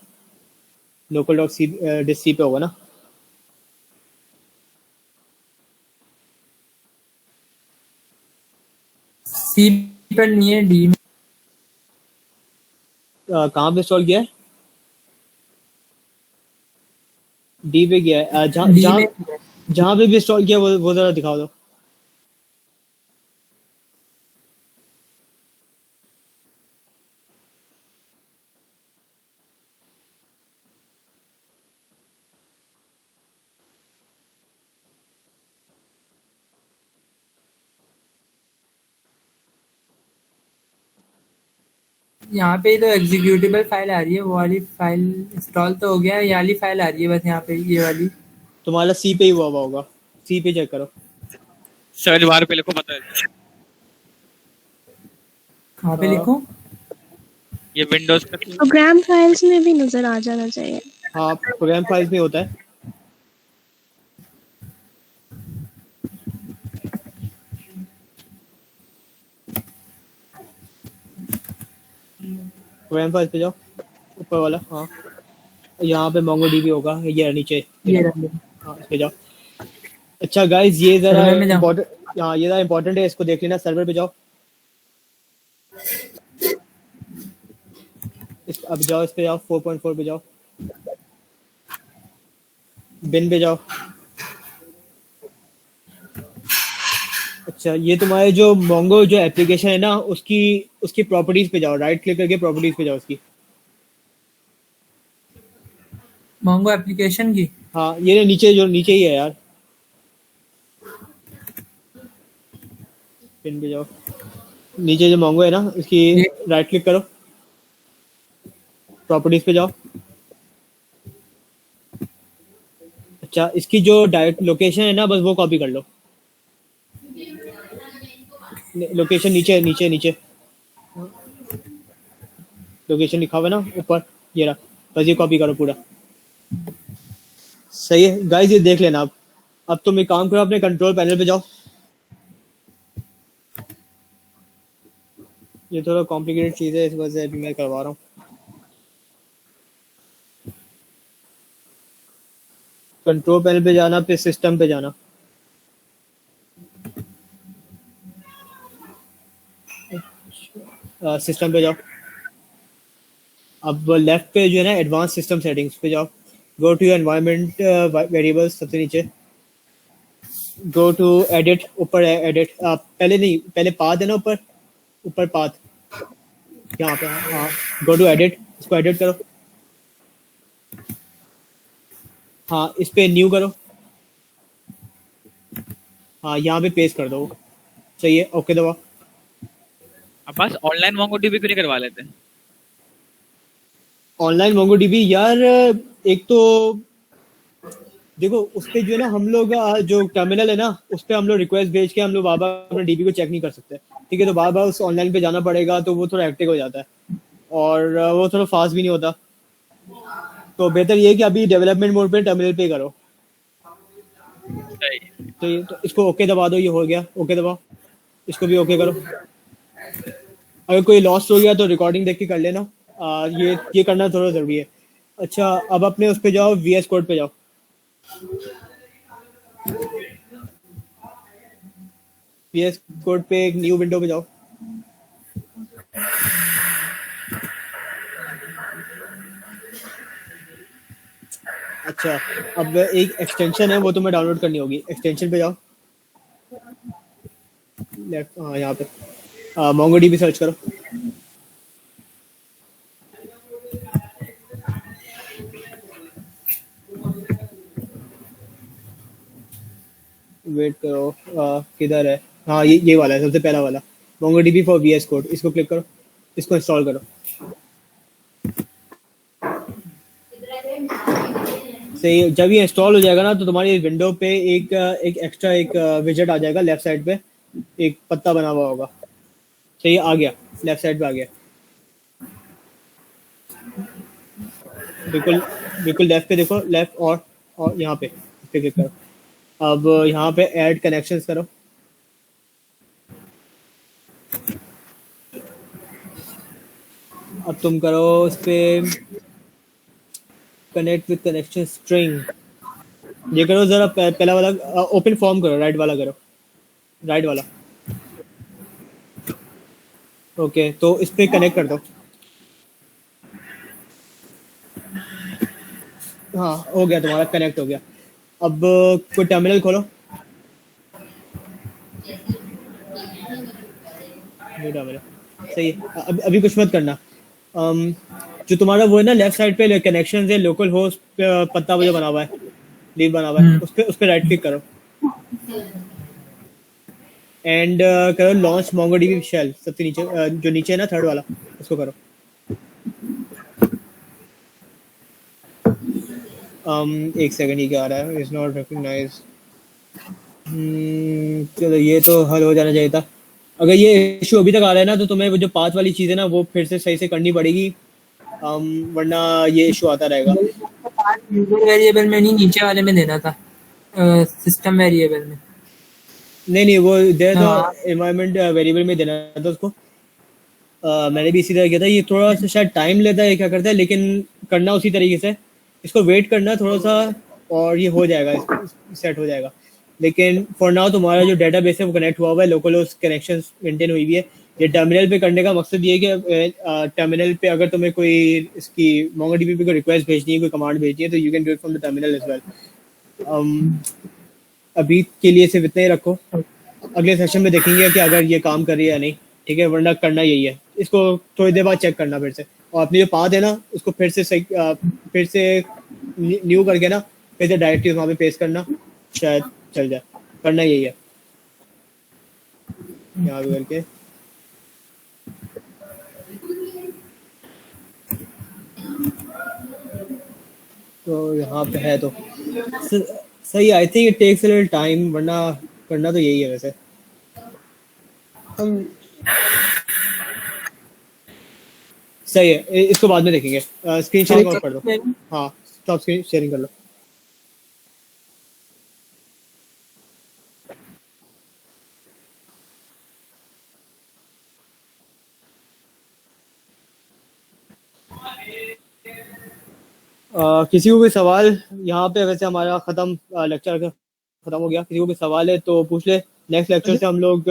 लोकल डॉट सी डिस सी पे होगा ना। सी पर नहीं है, डी में। कहाँ पे इंस्टॉल किया है? डी पे किया है। जहाँ डी जहाँ में जहाँ पे भी इंस्टॉल किया वो जरा दिखा दो। यहाँ पे तो एग्जीक्यूटेबल फाइल आ रही है, वो वाली फाइल इंस्टॉल तो हो गया है, ये वाली फाइल आ रही है बस यहाँ पे, ये वाली। तुम्हारा सी पे ही हुआ होगा, सी पे चेक करो। सर्च बार पे लिखो पता है। कहाँ पे हाँ लिखूँ? ये विंडोज पे प्रोग्राम फाइल्स में भी नजर आ जाना चाहिए। हाँ प्रोग्राम फाइल्स में होता है। प्रोग्राम फाइल्स पे जाओ, ऊपर वाला। हाँ यहाँ पे मोंगोडीबी होगा, ये नीचे ये देखो। रहा। हाँ इस पे जाओ। अच्छा गाइस ये जरा सर्वर में जाऊँ? इम्पोर्टेंट, हाँ ये जरा इम्पोर्टेंट है, इसको देख लेना। सर्वर पे जाओ। अब जाओ इस पे जाओ, 4.4 पे जाओ, बिन पे जाओ। अच्छा ये तुम्हारे जो मोंगो जो एप्लीकेशन है ना, उसकी उसकी प्रॉपर्टीज पे जाओ, राइट क्लिक करके प्रॉपर्टीज पे जाओ उसकी। मोंगो एप्लीकेशन की? हाँ ये नीचे, जो नीचे ही है यार, बिन पे जाओ। नीचे जो मोंगो है ना उसकी ये राइट क्लिक करो, प्रॉपर्टीज पे जाओ। अच्छा इसकी जो डायरेक्ट लोकेशन है ना, बस वो कॉपी कर लो। लोकेशन नीचे नीचे नीचे लोकेशन लिखा हुआ है ना ऊपर, ये रहा। बस ये कॉपी करो पूरा। सही है गाइस, ये देख लेना। अब तुम एक काम करो, अपने कंट्रोल पैनल पे जाओ। ये थोड़ा कॉम्प्लिकेटेड चीज है, इस वजह से अभी मैं करवा रहा हूँ। कंट्रोल पैनल पे जाना, फिर सिस्टम पे जाना। सिस्टम पे जाओ। अब लेफ्ट पे जो है ना, एडवांस सिस्टम सेटिंग्स पे जाओ। गो टू एनवायरनमेंट वेरिएबल्स, सबसे नीचे। गो टू एडिट, ऊपर है एडिट। पहले नहीं, पहले पाथ है ना ऊपर, ऊपर पाथ यहाँ पे। हाँ गो टू एडिट, इसको एडिट करो। हाँ इस पे न्यू करो। हाँ यहाँ पे पेस्ट कर दो। सही है, ओके दबाओ। अब बस ऑनलाइन मोंगोडीबी क्यों नहीं करवा लेते? ऑनलाइन मोंगोडीबी यार, एक तो देखो उस पे जो है ना, हम लोग जो टर्मिनल है ना, उस पे हम लोग रिक्वेस्ट भेज के हम लोग बार बार अपने डीबी को चेक नहीं कर सकते। ठीक है, तो बार बार उस ऑनलाइन पे जाना पड़ेगा, तो वो थोड़ा हेक्टिक हो जाता है और वो थोड़ा फास्ट भी नहीं होता। तो बेहतर ये है कि अभी डेवलपमेंट मोड पे टर्मिनल पे करो। सही है। तो इसको ओके दबा दो, ये हो गया, ओके दबाओ। इसको भी ओके करो। अगर कोई लॉस्ट हो गया तो रिकॉर्डिंग देख के कर लेना। ये करना थोड़ा जरूरी है। अच्छा अब अपने उस पे जाओ, वीएस कोड पे जाओ। वीएस कोड पे एक न्यू विंडो पे जाओ। अच्छा अब एक एक्सटेंशन है, वो तुम्हें डाउनलोड करनी होगी। एक्सटेंशन पे जाओ, लेफ्ट, हाँ यहाँ पे मोंगोडीबी सर्च करो। वेट करो, किधर है? हाँ, ये वाला है, सबसे पहला वाला, MongoDB फॉर VS कोड। इसको क्लिक करो, इसको इंस्टॉल करो। सही, जब ये इंस्टॉल हो जाएगा ना तो तुम्हारी विंडो पे एक एक्स्ट्रा एक विजेट आ जाएगा लेफ्ट साइड पे, एक पत्ता बना हुआ होगा। सही, आ गया, लेफ्ट साइड पे आ गया। बिल्कुल बिल्कुल लेफ्ट पे देखो, लेफ्ट और यहाँ पे इस पे क्लिक करो। अब यहाँ पे ऐड कनेक्शंस करो। अब तुम करो इस पे कनेक्ट विद कनेक्शन स्ट्रिंग। ये करो जरा, पहला वाला ओपन फॉर्म करो, राइट वाला करो, राइट वाला। ओके, तो इस पे कनेक्ट कर दो। हाँ, हो गया, तुम्हारा कनेक्ट हो गया। अब कोई टर्मिनल खोलो। न्यू टर्मिनल, सही है। अभी कुछ मत करना। जो तुम्हारा वो है ना लेफ्ट साइड पे कनेक्शन है, लोकल होस्ट पत्ता वो जो बना हुआ है, लीव बना हुआ है, उस पे राइट क्लिक करो एंड करो लॉन्च MongoDB शेल। सबसे नीचे जो नीचे है ना, थर्ड वाला, उसको करो। एक सेकंड, ये क्या आ रहा है? Is not recognise. चलो, ये तो हल हो जाना चाहिए था। अगर ये इशू अभी तक आ रहा है ना तो तुम्हें वो जो पाथ वाली चीज़ है ना वो फिर से सही से करनी पड़ेगी, वरना ये इशू आता रहेगा। यूजर वेरिएबल में नहीं, नीचे वाले में देना था, सिस्टम वेरिएबल में। नहीं, वो दे तो हाँ। एनवायरनमेंट वेरिएबल में देना था उसको। मैंने भी इसी तरह किया था। ये थोड़ा सा शायद टाइम लेता है, क्या करता है, लेकिन करना उसी तरीके से। इसको वेट करना थोड़ा सा और ये हो जाएगा, सेट हो जाएगा। लेकिन फॉर नाउ तुम्हारा जो डेटाबेस है वो कनेक्ट हुआ हुआ है, लोकल होस्ट कनेक्शन मेंटेन हुई हुई है। ये टर्मिनल पे करने का मकसद ये है कि टर्मिनल पे अगर तुम्हें कोई इसकी MongoDB पे कोई रिक्वेस्ट भेजनी है, कोई कमांड भेजनी है, तो you can do it from the terminal as well. अभी के लिए सिर्फ इतना ही रखो। अगले सेशन में देखेंगे कि अगर ये काम कर रही है या नहीं, ठीक है, वरना करना यही है। इसको थोड़ी देर बाद चेक करना फिर से, और अपनी जो पाथ है ना उसको फिर से सही फिर से न्यू करके ना फिर से डायरेक्टली वहाँ पे पेस्ट करना, शायद चल जाए। करना यही है, यहाँ भी करके। तो यहाँ पे है तो सही। I think it takes a little time, वरना करना तो यही है वैसे। हम सही है, इसको बाद में देखेंगे। स्क्रीन शेयरिंग ऑफ कर दो। हाँ, स्टॉप स्क्रीन शेयरिंग कर लो। किसी को कोई सवाल यहाँ पे? वैसे हमारा लेक्चर खत्म हो गया। किसी को कोई सवाल है तो पूछ ले। नेक्स्ट लेक्चर से हम लोग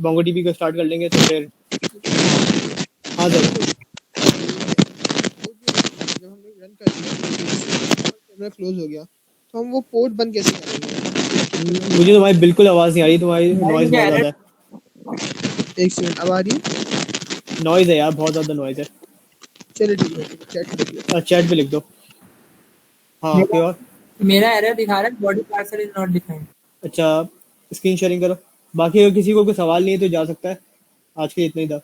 MongoDB को स्टार्ट कर लेंगे, तो फिर हाँ सर। जब हम लोग रन कर दिया, क्लोज हो गया, तो हम वो पोर्ट बंद कैसे करेंगे? मुझे तुम्हारी बिल्कुल आवाज़ नहीं आ रही, तुम्हारी नॉइज़ बहुत ज़्यादा है। एक सेकंड, अब आ रही है? नॉइज़ है यार, बहुत ज़्यादा नॉइज़ है। चलो ठीक है, चैट पे लिख दो। हाँ, कोई और? मेरा एरर दिखा रहा है, body parcel is not defined. अच्छा, स्क्रीन शेयरिंग करो। बाकी अगर किसी को कोई सवाल नहीं है तो जा सकता है। आज के लिए इतना ही था।